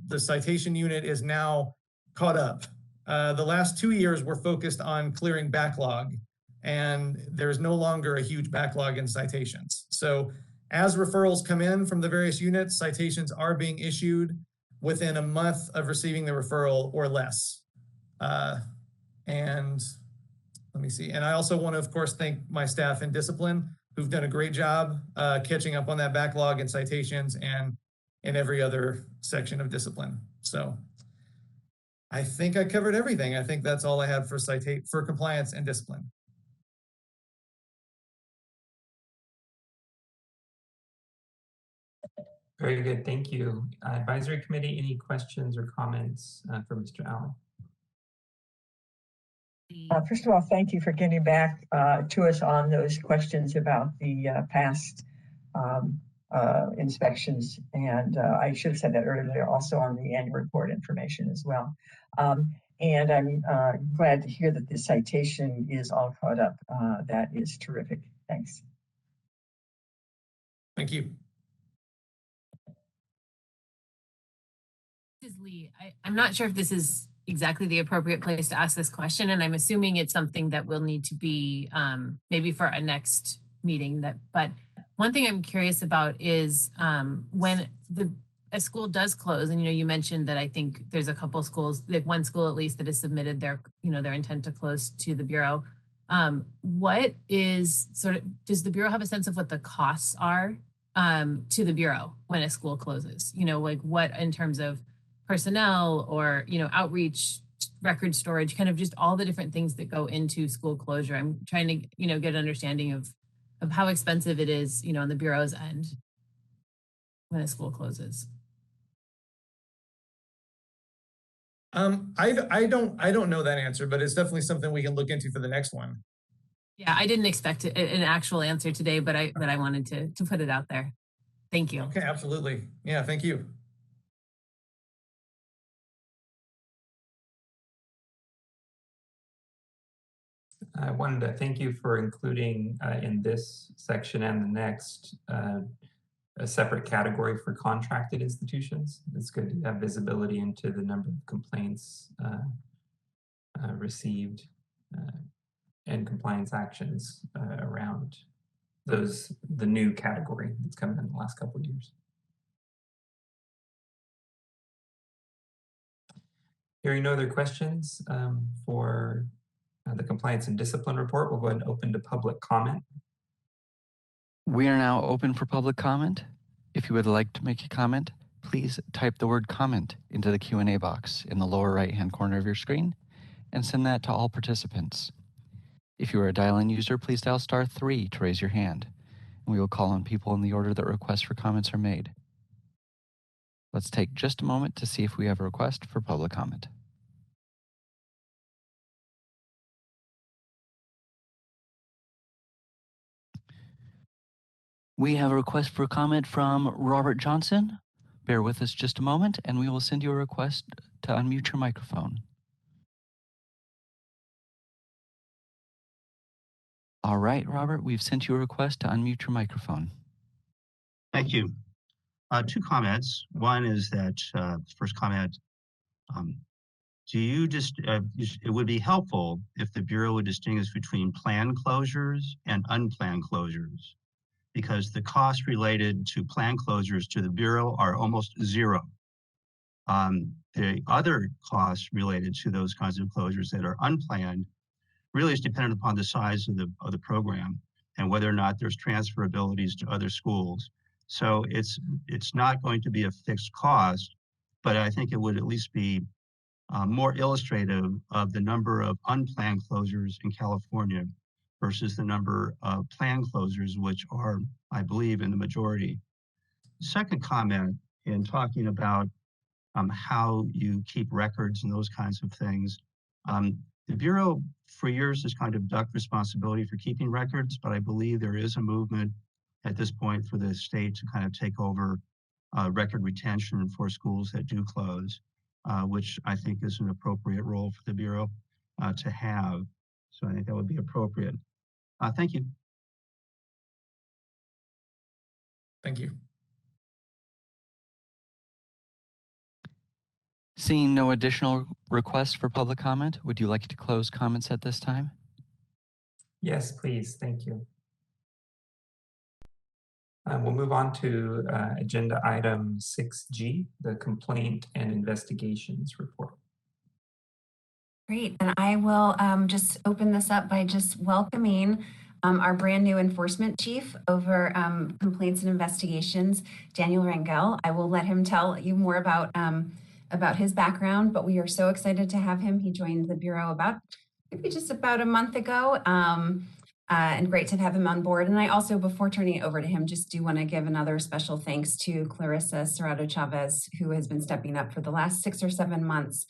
[SPEAKER 19] the citation unit is now caught up. The last 2 years were focused on clearing backlog, and there's no longer a huge backlog in citations. So as referrals come in from the various units, citations are being issued within a month of receiving the referral or less. And let me see. And I also want to, of course, thank my staff in discipline who've done a great job catching up on that backlog in citations and in every other section of discipline. So I think I covered everything. I think that's all I have for compliance and discipline.
[SPEAKER 2] Very good, thank you. Advisory committee, any questions or comments for Mr. Allen?
[SPEAKER 1] First of all, thank you for getting back to us on those questions about the past inspections. And I should have said that earlier, also on the annual report information as well. And I'm glad to hear that the citation is all caught up. That is terrific. Thanks.
[SPEAKER 19] Thank you.
[SPEAKER 13] This is Lee. I'm not sure if this is exactly the appropriate place to ask this question, and I'm assuming it's something that will need to be maybe for a next meeting. But one thing I'm curious about is when a school does close, and you mentioned that I think there's a couple schools, like one school at least, that has submitted their intent to close to the Bureau. What is does the Bureau have a sense of what the costs are to the Bureau when a school closes? Like what in terms of personnel or, outreach, record storage, kind of just all the different things that go into school closure. I'm trying to, get an understanding of how expensive it is, on the Bureau's end when a school closes.
[SPEAKER 19] I don't know that answer, but it's definitely something we can look into for the next one.
[SPEAKER 13] Yeah, I didn't expect an actual answer today, but I wanted to put it out there. Thank you.
[SPEAKER 19] Okay, absolutely. Yeah, thank you.
[SPEAKER 2] I wanted to thank you for including in this section and the next a separate category for contracted institutions. It's good to have visibility into the number of complaints received and compliance actions around the new category that's come in the last couple of years. Hearing no other questions for the compliance and discipline report, we'll go ahead and open to public comment.
[SPEAKER 5] We are now open for public comment. If you would like to make a comment, please type the word comment into the Q&A box in the lower right-hand corner of your screen and send that to all participants. If you are a dial-in user, please dial *3 to raise your hand, and we will call on people in the order that requests for comments are made. Let's take just a moment to see if we have a request for public comment. We have a request for comment from Robert Johnson. Bear with us just a moment, and we will send you a request to unmute your microphone. All right, Robert, we've sent you a request to unmute your microphone.
[SPEAKER 18] Thank you. Two comments. One is that first comment, it would be helpful if the Bureau would distinguish between planned closures and unplanned closures, because the costs related to planned closures to the Bureau are almost zero. The other costs related to those kinds of closures that are unplanned really is dependent upon the size of the program and whether or not there's transferabilities to other schools. So it's not going to be a fixed cost, but I think it would at least be more illustrative of the number of unplanned closures in California versus the number of planned closures, which are, I believe, in the majority. Second comment, in talking about how you keep records and those kinds of things, the Bureau for years has kind of ducked responsibility for keeping records, but I believe there is a movement at this point for the state to kind of take over record retention for schools that do close, which I think is an appropriate role for the Bureau to have. So I think that would be appropriate. Thank you.
[SPEAKER 19] Thank you.
[SPEAKER 5] Seeing no additional requests for public comment, would you like to close comments at this time?
[SPEAKER 2] Yes, please. Thank you. We'll move on to agenda item 6G, the complaint and investigations report.
[SPEAKER 3] Great, and I will just open this up by just welcoming our brand new enforcement chief over complaints and investigations, Daniel Rangel. I will let him tell you more about his background, but we are so excited to have him. He joined the Bureau maybe just about a month ago, and great to have him on board. And I also, before turning it over to him, just do want to give another special thanks to Clarissa Serrato Chavez, who has been stepping up for the last 6 or 7 months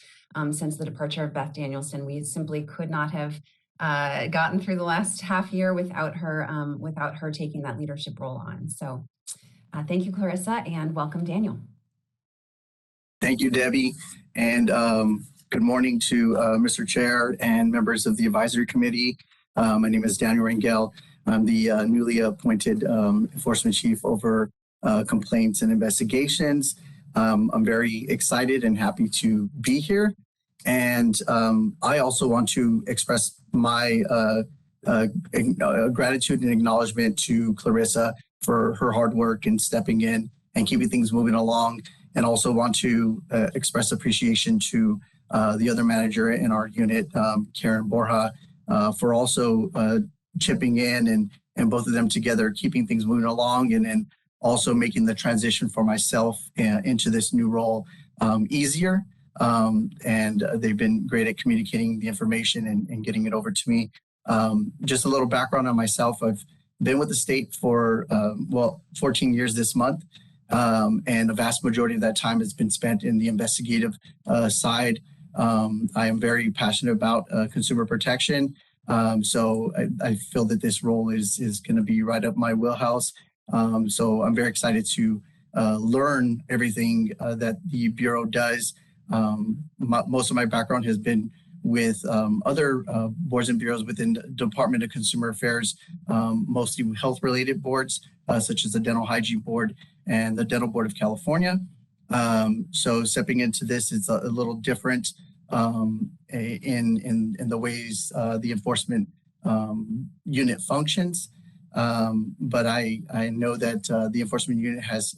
[SPEAKER 3] since the departure of Beth Danielson. We simply could not have gotten through the last half year without her taking that leadership role on. So thank you, Clarissa, and welcome, Daniel.
[SPEAKER 20] Thank you, Debbie, and good morning to Mr. Chair and members of the Advisory Committee. My name is Daniel Rangel. I'm the newly appointed Enforcement Chief over complaints and investigations. I'm very excited and happy to be here. And I also want to express my gratitude and acknowledgement to Clarissa for her hard work and stepping in and keeping things moving along. And also want to express appreciation to the other manager in our unit, Karen Borja, for also chipping in and both of them together, keeping things moving along, and then also making the transition for myself into this new role easier. And they've been great at communicating the information and getting it over to me. Just a little background on myself. I've been with the state for, 14 years this month. And the vast majority of that time has been spent in the investigative side. I am very passionate about consumer protection. So I feel that this role is going to be right up my wheelhouse. So I'm very excited to learn everything that the Bureau does. Most of my background has been with other boards and bureaus within the Department of Consumer Affairs, mostly health-related boards, such as the Dental Hygiene Board and the Dental Board of California. So stepping into this is a little different in the ways the enforcement unit functions. But I know that the enforcement unit has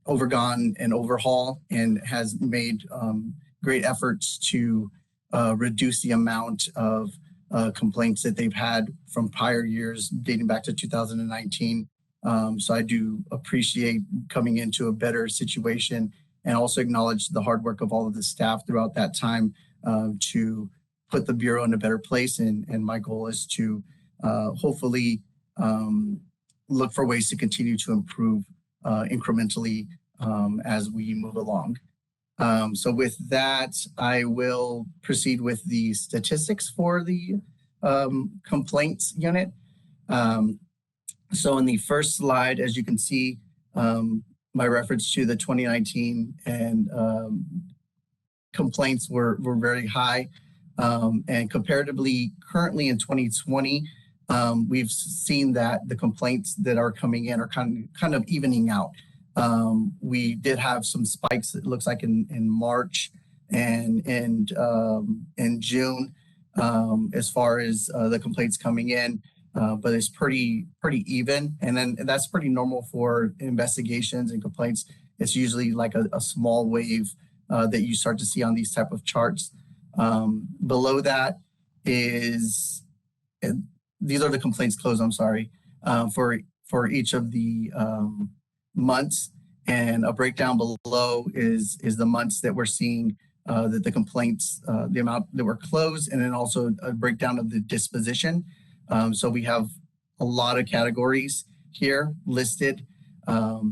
[SPEAKER 20] overgone an overhaul and has made great efforts to reduce the amount of complaints that they've had from prior years dating back to 2019. So I do appreciate coming into a better situation and also acknowledge the hard work of all of the staff throughout that time to put the Bureau in a better place. And my goal is to hopefully look for ways to continue to improve incrementally as we move along. So with that, I will proceed with the statistics for the complaints unit. So in the first slide, as you can see, my reference to the 2019 and complaints were very high. And comparatively, currently in 2020, we've seen that the complaints that are coming in are kind of evening out. We did have some spikes, it looks like in March and in June, as far as the complaints coming in. But it's pretty even. And then that's pretty normal for investigations and complaints. It's usually like a small wave that you start to see on these type of charts. Below that is, these are the complaints closed, I'm sorry, for each of the months. And a breakdown below is the months that we're seeing that the complaints, the amount that were closed, and then also a breakdown of the disposition. So we have a lot of categories here listed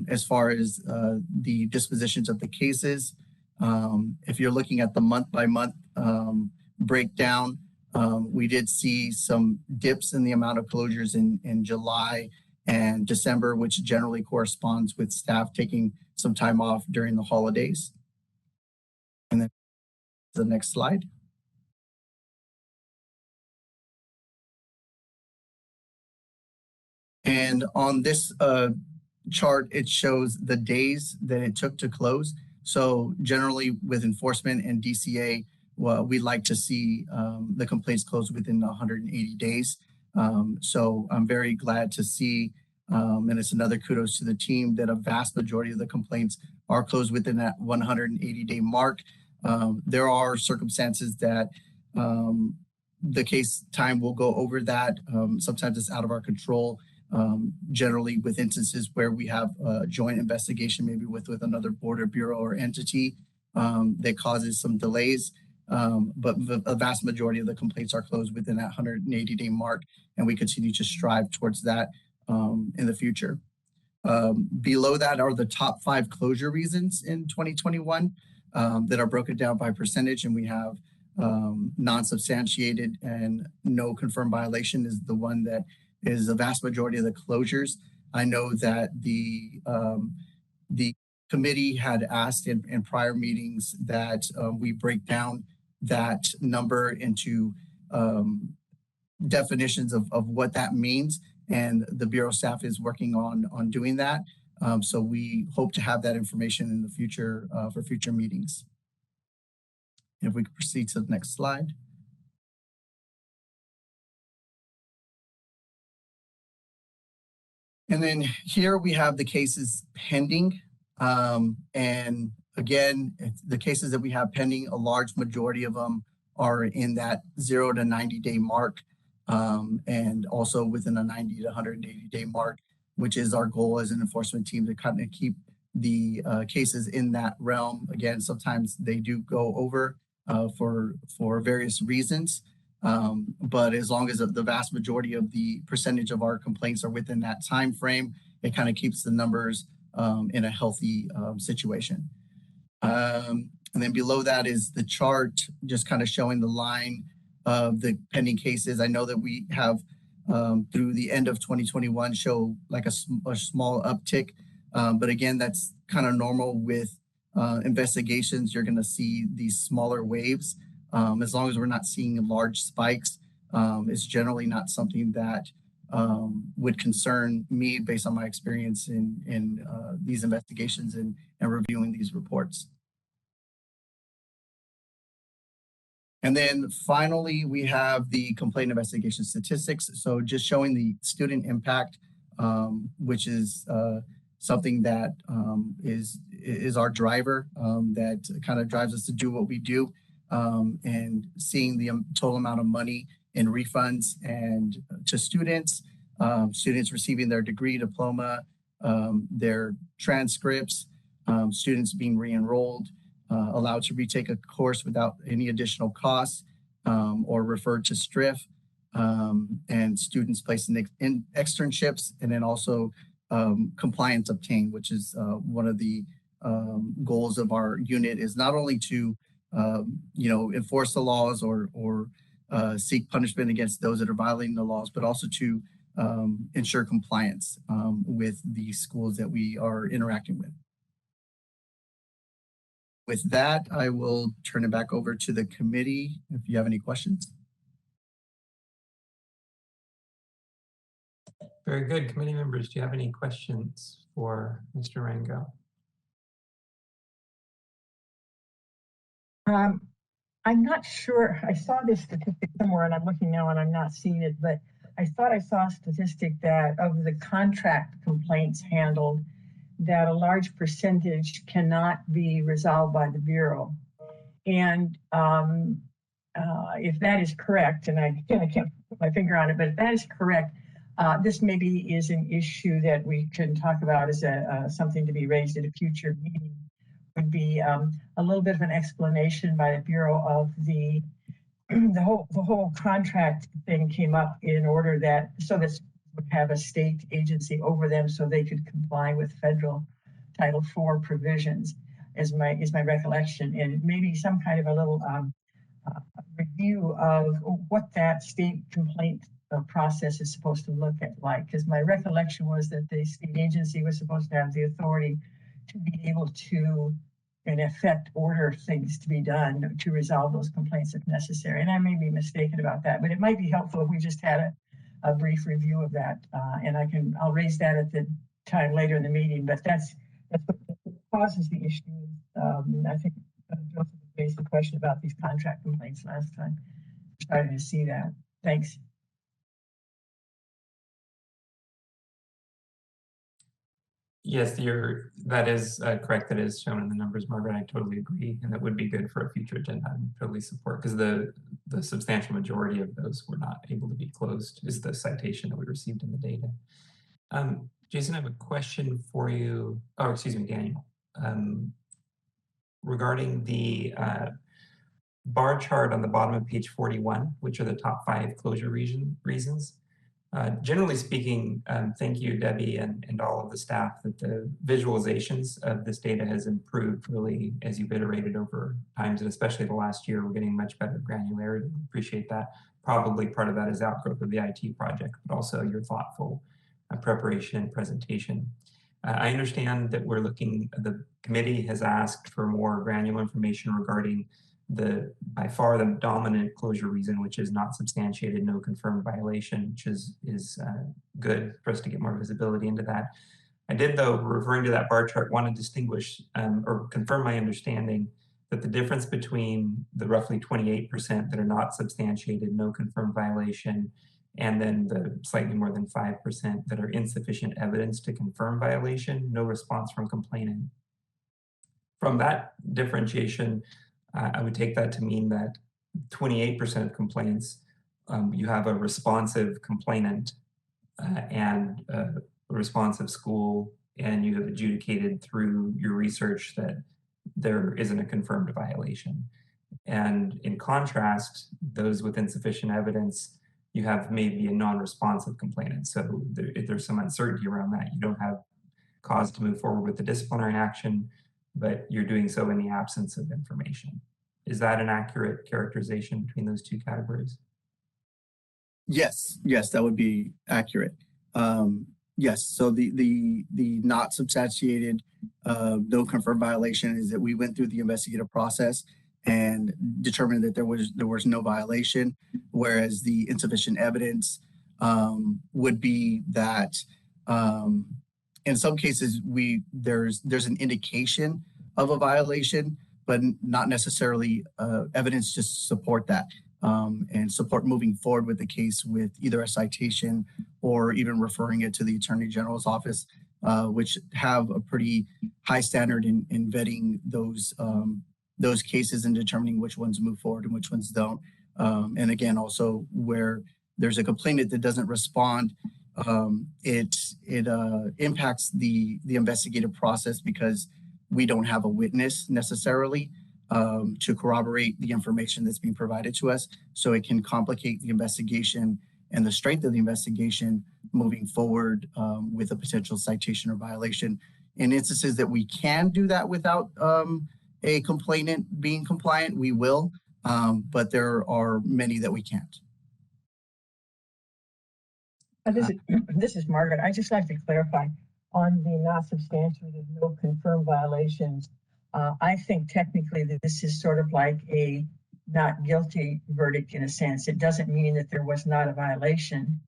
[SPEAKER 20] as far as the dispositions of the cases. If you're looking at the month by month breakdown, we did see some dips in the amount of closures in July and December, which generally corresponds with staff taking some time off during the holidays. And then the next slide. And on this chart, it shows the days that it took to close. So generally with enforcement and DCA, well, we like to see the complaints closed within 180 days. So I'm very glad to see, and it's another kudos to the team, that a vast majority of the complaints are closed within that 180-day mark. There are circumstances that the case time will go over that. Sometimes it's out of our control. Generally with instances where we have a joint investigation, maybe with another board or bureau or entity, that causes some delays. But the vast majority of the complaints are closed within that 180-day mark, and we continue to strive towards that in the future. Below that are the top 5 closure reasons in 2021 that are broken down by percentage, and we have non-substantiated and no confirmed violation is the one that is the vast majority of the closures. I know that the committee had asked in prior meetings that we break down that number into definitions of what that means, and the Bureau staff is working on doing that. So we hope to have that information in the future for future meetings. If we could proceed to the next slide. And then here we have the cases pending. And again, the cases that we have pending, a large majority of them are in that 0 to 90-day mark, and also within a 90 to 180-day mark, which is our goal as an enforcement team to kind of keep the cases in that realm. Again, sometimes they do go over for various reasons, but as long as the vast majority of the percentage of our complaints are within that time frame, it kind of keeps the numbers in a healthy situation. And then below that is the chart, just kind of showing the line of the pending cases. I know that we have through the end of 2021 show like a small uptick, but again, that's kind of normal with investigations. You're going to see these smaller waves. As long as we're not seeing large spikes, it's generally not something that would concern me based on my experience in these investigations and reviewing these reports. And then finally, we have the complaint investigation statistics. So just showing the student impact, which is something that is our driver, that kind of drives us to do what we do, and seeing the total amount of money in refunds and to students, students receiving their degree, diploma, their transcripts, students being re-enrolled, allowed to retake a course without any additional costs, or referred to STRIF, and students placed in externships, and then also compliance obtained, which is one of the goals of our unit, is not only to enforce the laws or seek punishment against those that are violating the laws, but also to ensure compliance with the schools that we are interacting with. With that, I will turn it back over to the committee if you have any questions.
[SPEAKER 2] Very good. Committee members, do you have any questions for Mr. Rangel?
[SPEAKER 1] I'm not sure. I saw this statistic somewhere and I'm looking now and I'm not seeing it, but I thought I saw a statistic that of the contract complaints handled, that a large percentage cannot be resolved by the Bureau. And if that is correct, and I can't put my finger on it, but if that is correct, this maybe is an issue that we can talk about as something to be raised at a future meeting. Would be a little bit of an explanation by the Bureau of the whole contract thing came up in order that so that would have a state agency over them so they could comply with federal Title IV provisions, is my recollection, and maybe some kind of a little review of what that state complaint process is supposed to look at like, because my recollection was that the state agency was supposed to have the authority to be able to, in effect, order things to be done to resolve those complaints if necessary. And I may be mistaken about that, but it might be helpful if we just had a brief review of that. And I'll raise that at the time later in the meeting, but that's what causes the issue. I think Joseph raised the question about these contract complaints last time. Starting to see that. Thanks.
[SPEAKER 2] Yes, that is correct. That is shown in the numbers, Margaret. I totally agree, and that would be good for a future agenda. I totally support, because the substantial majority of those were not able to be closed, is the citation that we received in the data. Jason, I have a question for you. Oh, excuse me, Daniel. Regarding the bar chart on the bottom of page 41, which are the top 5 closure reasons. Generally speaking, thank you, Debbie, and all of the staff, that the visualizations of this data has improved really as you've iterated over times, and especially the last year, we're getting much better granularity. Appreciate that. Probably part of that is outgrowth of the IT project, but also your thoughtful preparation and presentation. I understand that the committee has asked for more granular information regarding by far the dominant closure reason, which is not substantiated, no confirmed violation, which is good for us to get more visibility into that. I did, though, referring to that bar chart, want to distinguish or confirm my understanding that the difference between the roughly 28% that are not substantiated, no confirmed violation, and then the slightly more than 5% that are insufficient evidence to confirm violation, no response from complainant. From that differentiation, I would take that to mean that 28% of complaints, you have a responsive complainant and a responsive school, and you have adjudicated through your research that there isn't a confirmed violation. And in contrast, those with insufficient evidence, you have maybe a non-responsive complainant. So if there's some uncertainty around that, you don't have cause to move forward with the disciplinary action, but you're doing so in the absence of information. Is that an accurate characterization between those two categories?
[SPEAKER 20] Yes, that would be accurate. Yes, so the not substantiated, no confirmed violation is that we went through the investigative process and determined that there was no violation, whereas the insufficient evidence would be that in some cases there's an indication of a violation, but not necessarily evidence to support that. And support moving forward with the case with either a citation or even referring it to the Attorney General's office, which have a pretty high standard in vetting those cases and determining which ones move forward and which ones don't. And again, also where there's a complainant that doesn't respond, it impacts the investigative process because we don't have a witness necessarily to corroborate the information that's being provided to us. So it can complicate the investigation and the strength of the investigation moving forward with a potential citation or violation. In instances that we can do that without a complainant being compliant, we will, but there are many that we can't.
[SPEAKER 1] This is Margaret. I'd just like to clarify on the not substantiated, no confirmed violations. I think technically that this is sort of like a not guilty verdict in a sense. It doesn't mean that there was not a violation.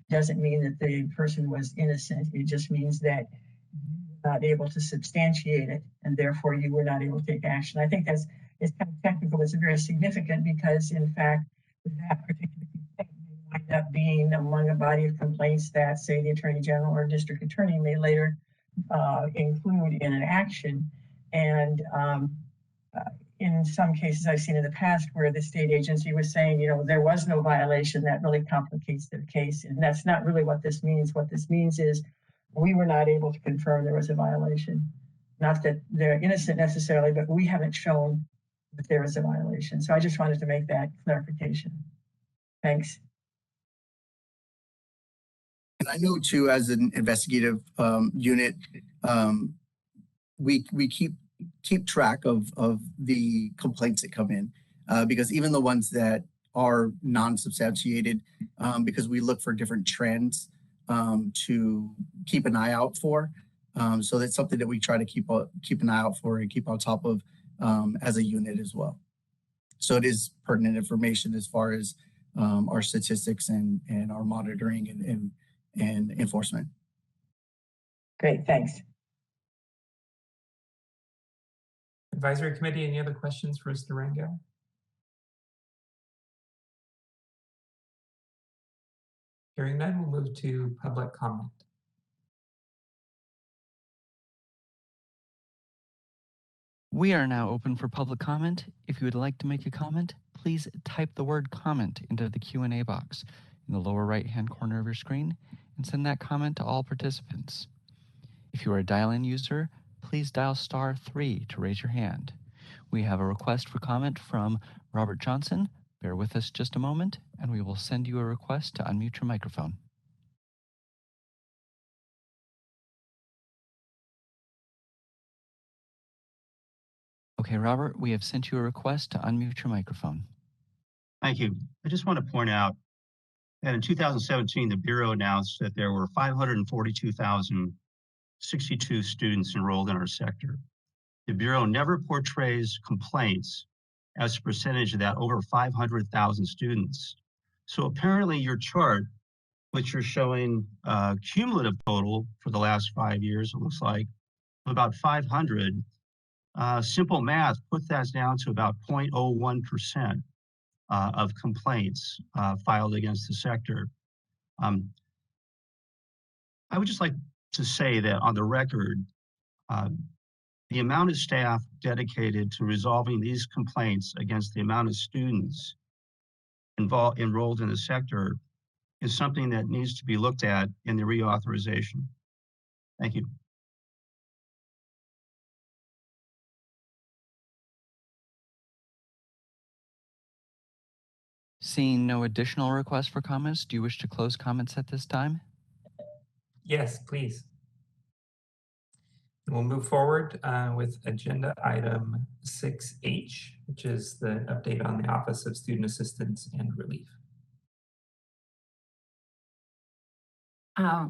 [SPEAKER 1] It doesn't mean that the person was innocent. It just means that you were not able to substantiate it, and therefore you were not able to take action. I think it's kind of technical. It's very significant because, in fact, that particular complaint may wind up being among a body of complaints that, say, the Attorney General or District Attorney may later include in an action. And in some cases I've seen in the past where the state agency was saying, there was no violation, that really complicates their case. And that's not really what this means. What this means is we were not able to confirm there was a violation. Not that they're innocent necessarily, but we haven't shown that there was a violation. So I just wanted to make that clarification. Thanks.
[SPEAKER 20] And I know too, as an investigative unit, we keep track of the complaints that come in because even the ones that are non-substantiated, because we look for different trends to keep an eye out for. So that's something that we try to keep an eye out for and keep on top of as a unit as well. So it is pertinent information as far as our statistics and our monitoring and enforcement.
[SPEAKER 1] Great, thanks.
[SPEAKER 2] Advisory Committee, any other questions for Mr. Rangel? Hearing none, we'll move to public comment.
[SPEAKER 5] We are now open for public comment. If you would like to make a comment, please type the word comment into the Q&A box in the lower right-hand corner of your screen and send that comment to all participants. If you are a dial-in user, please dial *3 to raise your hand. We have a request for comment from Robert Johnson. Bear with us just a moment, and we will send you a request to unmute your microphone. Okay, Robert, we have sent you a request to unmute your microphone.
[SPEAKER 18] Thank you. I just want to point out that in 2017, the Bureau announced that there were 542,062 students enrolled in our sector. The Bureau never portrays complaints as a percentage of that over 500,000 students. So apparently your chart, which you're showing cumulative total for the last 5 years, it looks like about 500, simple math puts that down to about 0.01% of complaints filed against the sector. I would just like to say that on the record, the amount of staff dedicated to resolving these complaints against the amount of students enrolled in the sector is something that needs to be looked at in the reauthorization. Thank you.
[SPEAKER 5] Seeing no additional requests for comments, do you wish to close comments at this time?
[SPEAKER 2] Yes, please. We'll move forward with agenda item 6H, which is the update on the Office of Student Assistance and Relief.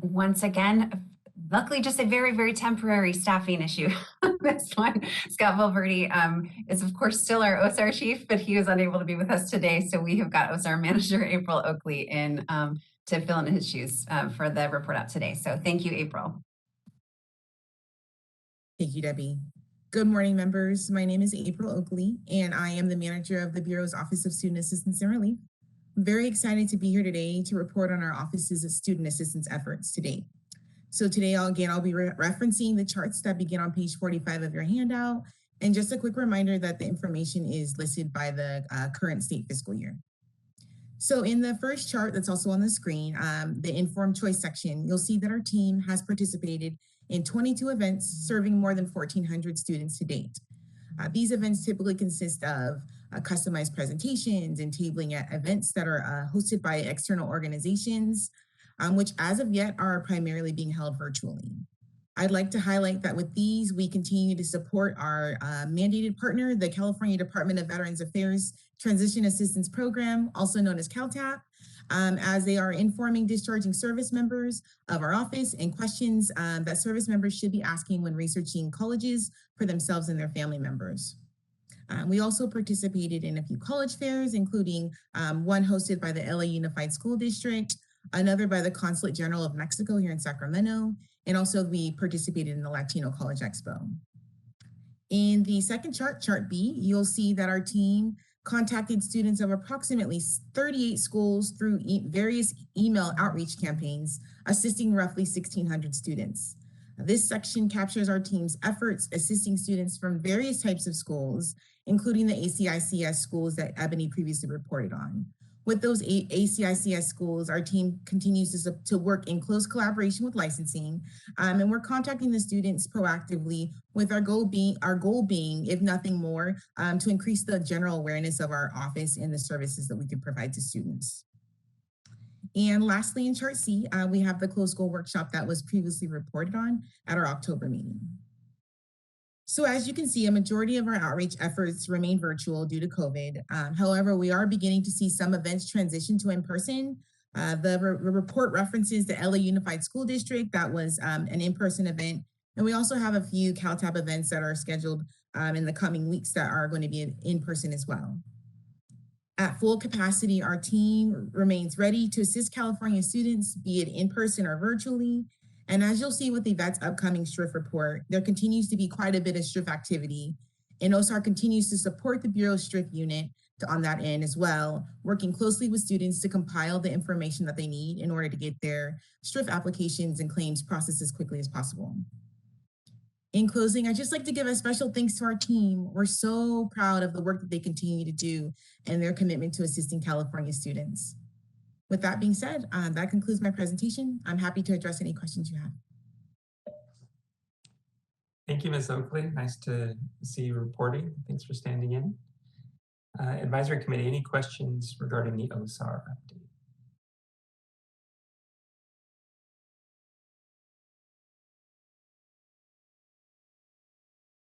[SPEAKER 3] Once again, luckily just a very, very temporary staffing issue. This one, Scott Valverde is of course still our OSAR chief, but he was unable to be with us today. So we have got OSAR manager April Oakley in to fill in his shoes for the report out today. So thank you, April.
[SPEAKER 17] Thank you, Debbie. Good morning, members. My name is April Oakley, and I am the manager of the Bureau's Office of Student Assistance and Relief. I'm very excited to be here today to report on our office's student assistance efforts to date. So today, I'll be referencing the charts that begin on page 45 of your handout, and just a quick reminder that the information is listed by the current state fiscal year. So in the first chart that's also on the screen, the informed choice section, you'll see that our team has participated in 22 events serving more than 1,400 students to date. These events typically consist of customized presentations and tabling at events that are hosted by external organizations, which as of yet are primarily being held virtually. I'd like to highlight that with these, we continue to support our mandated partner, the California Department of Veterans Affairs Transition Assistance Program, also known as CalTAP, as they are informing discharging service members of our office and questions that service members should be asking when researching colleges for themselves and their family members. We also participated in a few college fairs, including one hosted by the LA Unified School District, another by the Consulate General of Mexico here in Sacramento, and also we participated in the Latino College Expo. In the second chart, chart B, you'll see that our team contacted students of approximately 38 schools through various email outreach campaigns, assisting roughly 1,600 students. This section captures our team's efforts assisting students from various types of schools, including the ACICS schools that Ebony previously reported on. With those ACICS schools, our team continues to work in close collaboration with licensing, and we're contacting the students proactively with our goal being, if nothing more, to increase the general awareness of our office and the services that we can provide to students. And lastly, in chart C, we have the closed goal workshop that was previously reported on at our October meeting. So as you can see, a majority of our outreach efforts remain virtual due to COVID. However, we are beginning to see some events transition to in-person. The report references the LA Unified School District. That was an in-person event. And we also have a few CalTAP events that are scheduled in the coming weeks that are going to be in person as well. At full capacity, our team remains ready to assist California students, be it in person or virtually. And as you'll see with the VET's upcoming STRIF report, there continues to be quite a bit of STRIF activity. And OSAR continues to support the Bureau's STRIF unit on that end as well, working closely with students to compile the information that they need in order to get their STRIF applications and claims processed as quickly as possible. In closing, I'd just like to give a special thanks to our team. We're so proud of the work that they continue to do and their commitment to assisting California students. With that being said, that concludes my presentation. I'm happy to address any questions you have.
[SPEAKER 2] Thank you, Ms. Oakley. Nice to see you reporting. Thanks for standing in. Advisory Committee, any questions regarding the OSAR update?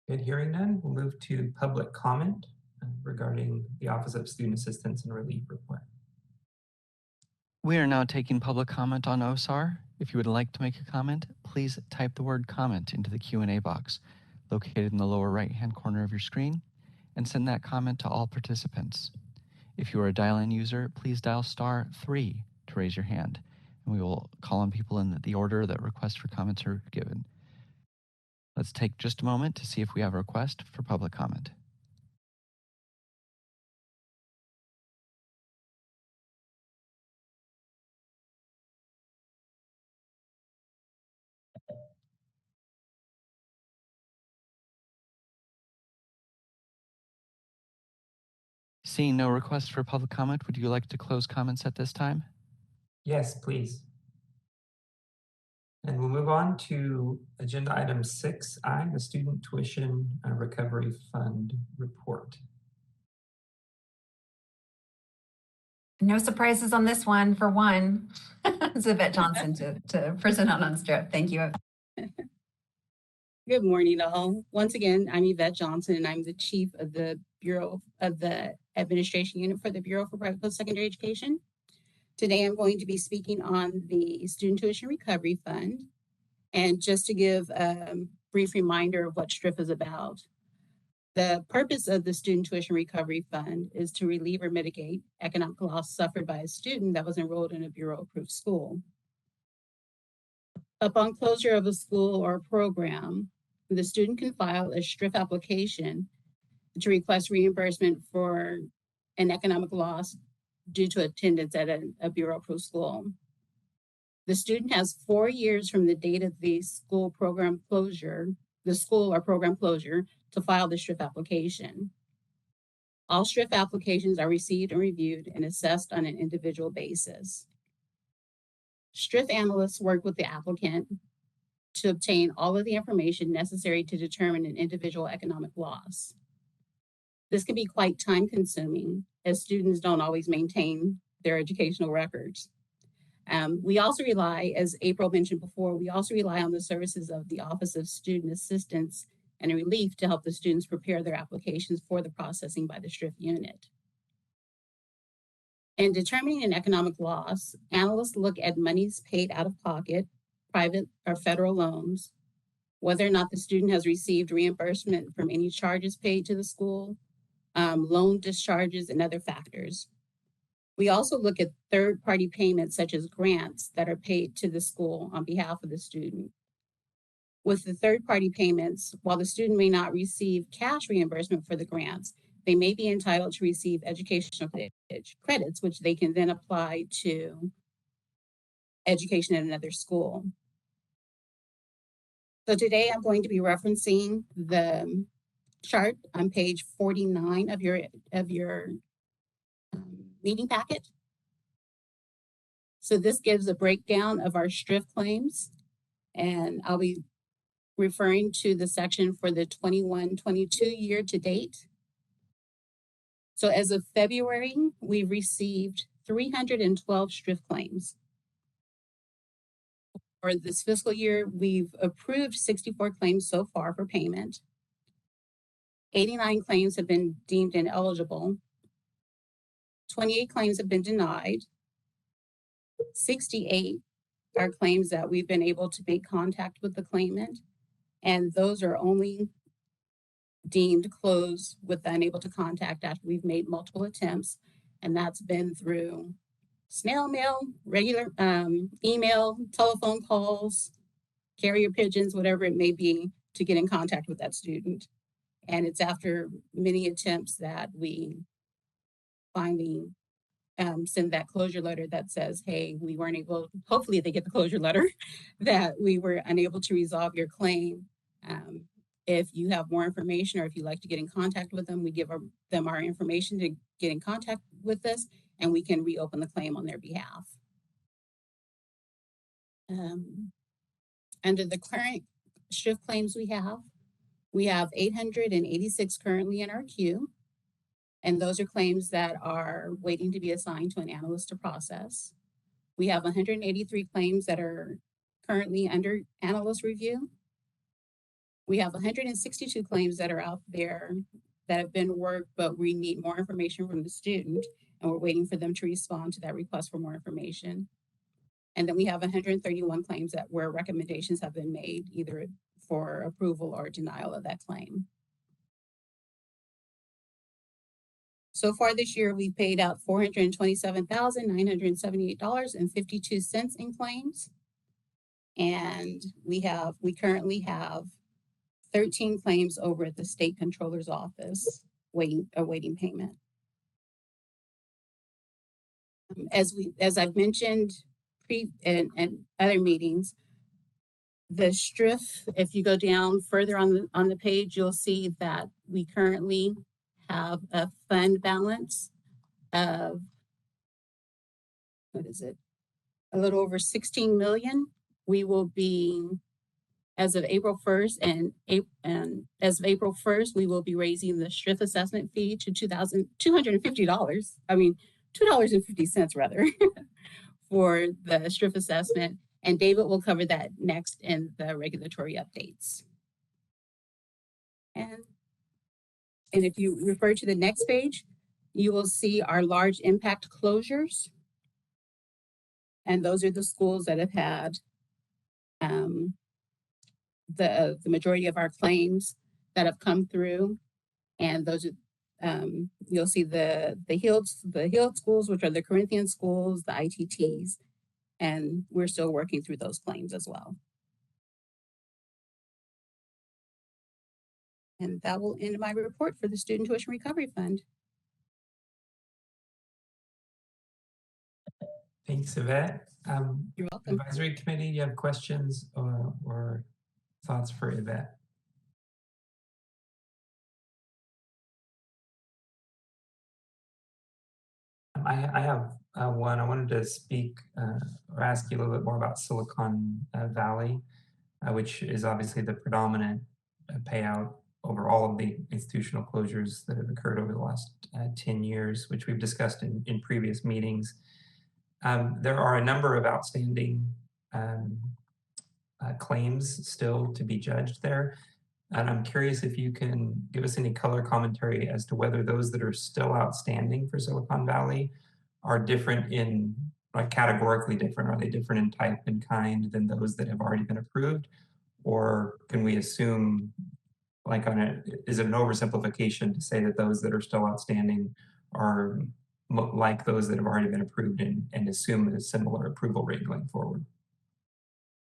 [SPEAKER 2] Good, hearing none, we'll move to public comment regarding the Office of Student Assistance and Relief report.
[SPEAKER 5] We are now taking public comment on OSAR. If you would like to make a comment, please type the word comment into the Q&A box located in the lower right-hand corner of your screen and send that comment to all participants. If you are a dial-in user, please dial *3 to raise your hand, and we will call on people in the order that requests for comments are given. Let's take just a moment to see if we have a request for public comment. Seeing no requests for public comment, would you like to close comments at this time?
[SPEAKER 2] Yes, please. And we'll move on to agenda item 6I, the Student Tuition Recovery Fund report.
[SPEAKER 3] No surprises on this one, for one. It's Yvette Johnson to present on STRIP. Thank you.
[SPEAKER 21] Good morning, all. Once again, I'm Yvette Johnson, and I'm the chief of the Bureau of the Administration Unit for the Bureau for Private Postsecondary Education. Today, I'm going to be speaking on the Student Tuition Recovery Fund. And just to give a brief reminder of what STRIP is about. The purpose of the Student Tuition Recovery Fund is to relieve or mitigate economic loss suffered by a student that was enrolled in a Bureau-approved school. Upon closure of a school or a program, the student can file a STRIP application to request reimbursement for an economic loss due to attendance at a Bureau-approved school. The student has 4 years from the date of the school or program closure to file the STRIP application. All STRIP applications are received and reviewed and assessed on an individual basis. STRIP analysts work with the applicant to obtain all of the information necessary to determine an individual economic loss. This can be quite time-consuming, as students don't always maintain their educational records. We also rely, as April mentioned before, we also rely on the services of the Office of Student Assistance and Relief to help the students prepare their applications for the processing by the STRIP unit. In determining an economic loss, analysts look at monies paid out of pocket, private or federal loans, whether or not the student has received reimbursement from any charges paid to the school, loan discharges, and other factors. We also look at third-party payments such as grants that are paid to the school on behalf of the student. With the third-party payments, while the student may not receive cash reimbursement for the grants, they may be entitled to receive educational credits, which they can then apply to education at another school. So today I'm going to be referencing the chart on page 49 of your meeting packet. So this gives a breakdown of our STRIP claims, and I'll be referring to the section for the 21-22 year to date. So as of February, we've received 312 STRIP claims. For this fiscal year, we've approved 64 claims so far for payment. 89 claims have been deemed ineligible. 28 claims have been denied. 68 are claims that we've been able to make contact with the claimant, and those are only deemed closed with the unable to contact after we've made multiple attempts, and that's been through snail mail, regular email, telephone calls, carrier pigeons, whatever it may be, to get in contact with that student. And it's after many attempts that we finally send that closure letter that says, hey, we weren't able, hopefully they get the closure letter, that we were unable to resolve your claim. If you have more information or if you'd like to get in contact with them, we give them our information to get in contact with us, and we can reopen the claim on their behalf. Under the current STRIP claims we have 886 currently in our queue, and those are claims that are waiting to be assigned to an analyst to process. We have 183 claims that are currently under analyst review. We have 162 claims that are out there that have been worked, but we need more information from the student, and we're waiting for them to respond to that request for more information. And then we have 131 claims where recommendations have been made, either for approval or denial of that claim. So far this year, we've paid out $427,978.52 in claims. And we currently have 13 claims over at the state controller's office awaiting payment. As I've mentioned and other meetings, the STRIP, if you go down further on the page, you'll see that we currently have a fund balance of, what is it? A little over 16 million. We will be, as of April 1st and as of April 1st, we will be raising the STRIF assessment fee to $2,250. I mean, $2.50 rather, for the STRIF assessment. And David will cover that next in the regulatory updates. And if you refer to the next page, you will see our large impact closures. And those are the schools that have had the majority of our claims that have come through. And those are, you'll see the healed schools, which are the Corinthian schools, the ITTs, and we're still working through those claims as well. And that will end my report for the Student Tuition Recovery Fund.
[SPEAKER 2] Thanks, Yvette.
[SPEAKER 21] You're welcome.
[SPEAKER 2] Advisory Committee, do you have questions or thoughts for Yvette? I have one. I wanted to speak or ask you a little bit more about Silicon Valley, which is obviously the predominant payout over all of the institutional closures that have occurred over the last 10 years, which we've discussed in previous meetings. There are a number of outstanding claims still to be judged there. And I'm curious if you can give us any color commentary as to whether those that are still outstanding for Silicon Valley are different in, like categorically different. Are they different in type and kind than those that have already been approved? Or can we assume, like is it an oversimplification to say that those that are still outstanding are like those that have already been approved and assume a similar approval rate going forward?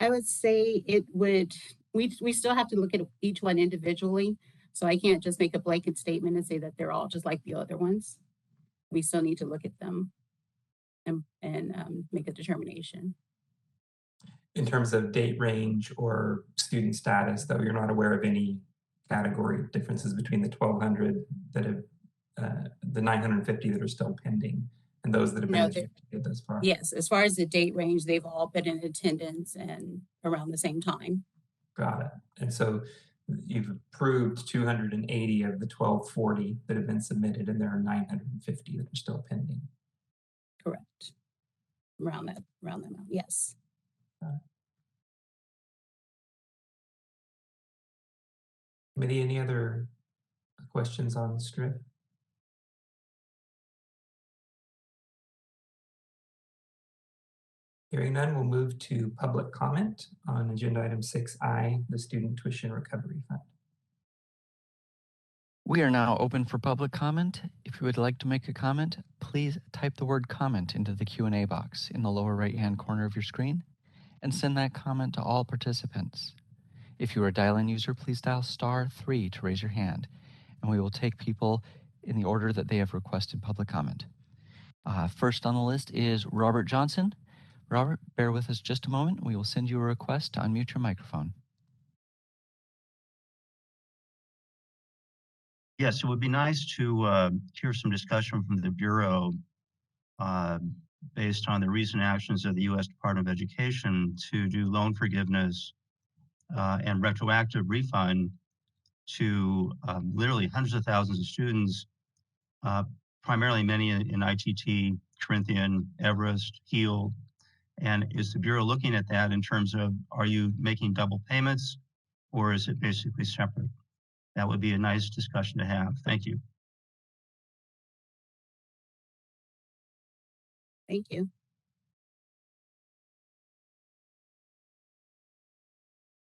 [SPEAKER 21] I would say it would, we still have to look at each one individually. So I can't just make a blanket statement and say that they're all just like the other ones. We still need to look at them and make a determination.
[SPEAKER 2] In terms of date range or student status, though, you're not aware of any category differences between the 1,200 that have, the 950 that are still pending and those that have been adjudicated thus far?
[SPEAKER 21] Yes, as far as the date range, they've all been in attendance and around the same time.
[SPEAKER 2] Got it. And so you've approved 280 of the 1,240 that have been submitted, and there are 950 that are still pending.
[SPEAKER 21] Correct. Around that amount, yes.
[SPEAKER 2] Committee, any other questions on STRIP? Hearing none, we'll move to public comment on agenda item 6I, the Student Tuition Recovery Fund.
[SPEAKER 5] We are now open for public comment. If you would like to make a comment, please type the word comment into the Q&A box in the lower right-hand corner of your screen and send that comment to all participants. If you are a dial-in user, please dial *3 to raise your hand, and we will take people in the order that they have requested public comment. First on the list is Robert Johnson. Robert, bear with us just a moment. We will send you a request to unmute your microphone.
[SPEAKER 18] Yes, it would be nice to hear some discussion from the Bureau based on the recent actions of the U.S. Department of Education to do loan forgiveness and retroactive refund to literally hundreds of thousands of students, primarily many in ITT, Corinthian, Everest, Heald. And is the Bureau looking at that in terms of, are you making double payments or is it basically separate? That would be a nice discussion to have. Thank you.
[SPEAKER 21] Thank you.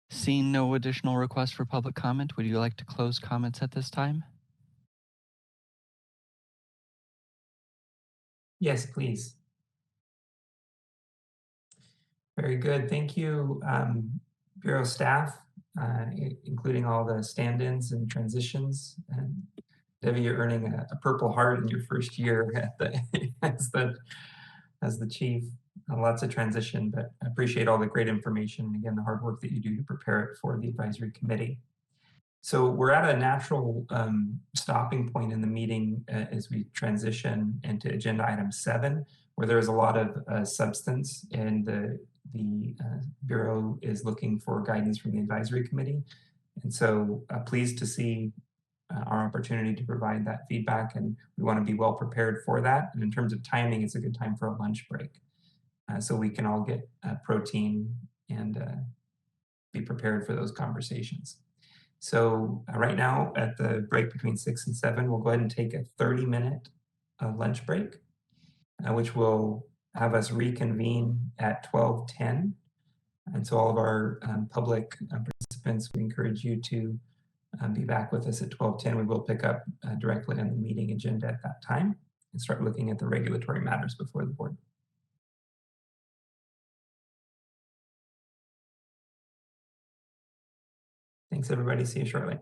[SPEAKER 5] Seeing no additional requests for public comment, would you like to close comments at this time?
[SPEAKER 2] Yes, please. Very good. Thank you, Bureau staff, including all the stand-ins and transitions. And Debbie, you're earning a Purple Heart in your first year at as the chief. Lots of transition, but I appreciate all the great information and again, the hard work that you do to prepare it for the advisory committee. So we're at a natural stopping point in the meeting as we transition into agenda item 7, where there's a lot of substance, and the Bureau is looking for guidance from the advisory committee. And so pleased to see our opportunity to provide that feedback, and we want to be well prepared for that. And in terms of timing, it's a good time for a lunch break, so we can all get protein and be prepared for those conversations. So right now, at the break between 6 and 7, we'll go ahead and take a 30-minute lunch break, which will have us reconvene at 12:10. And so all of our public participants, we encourage you to be back with us at 12:10. We will pick up directly on the meeting agenda at that time and start looking at the regulatory matters before the board. Thanks, everybody. See you shortly.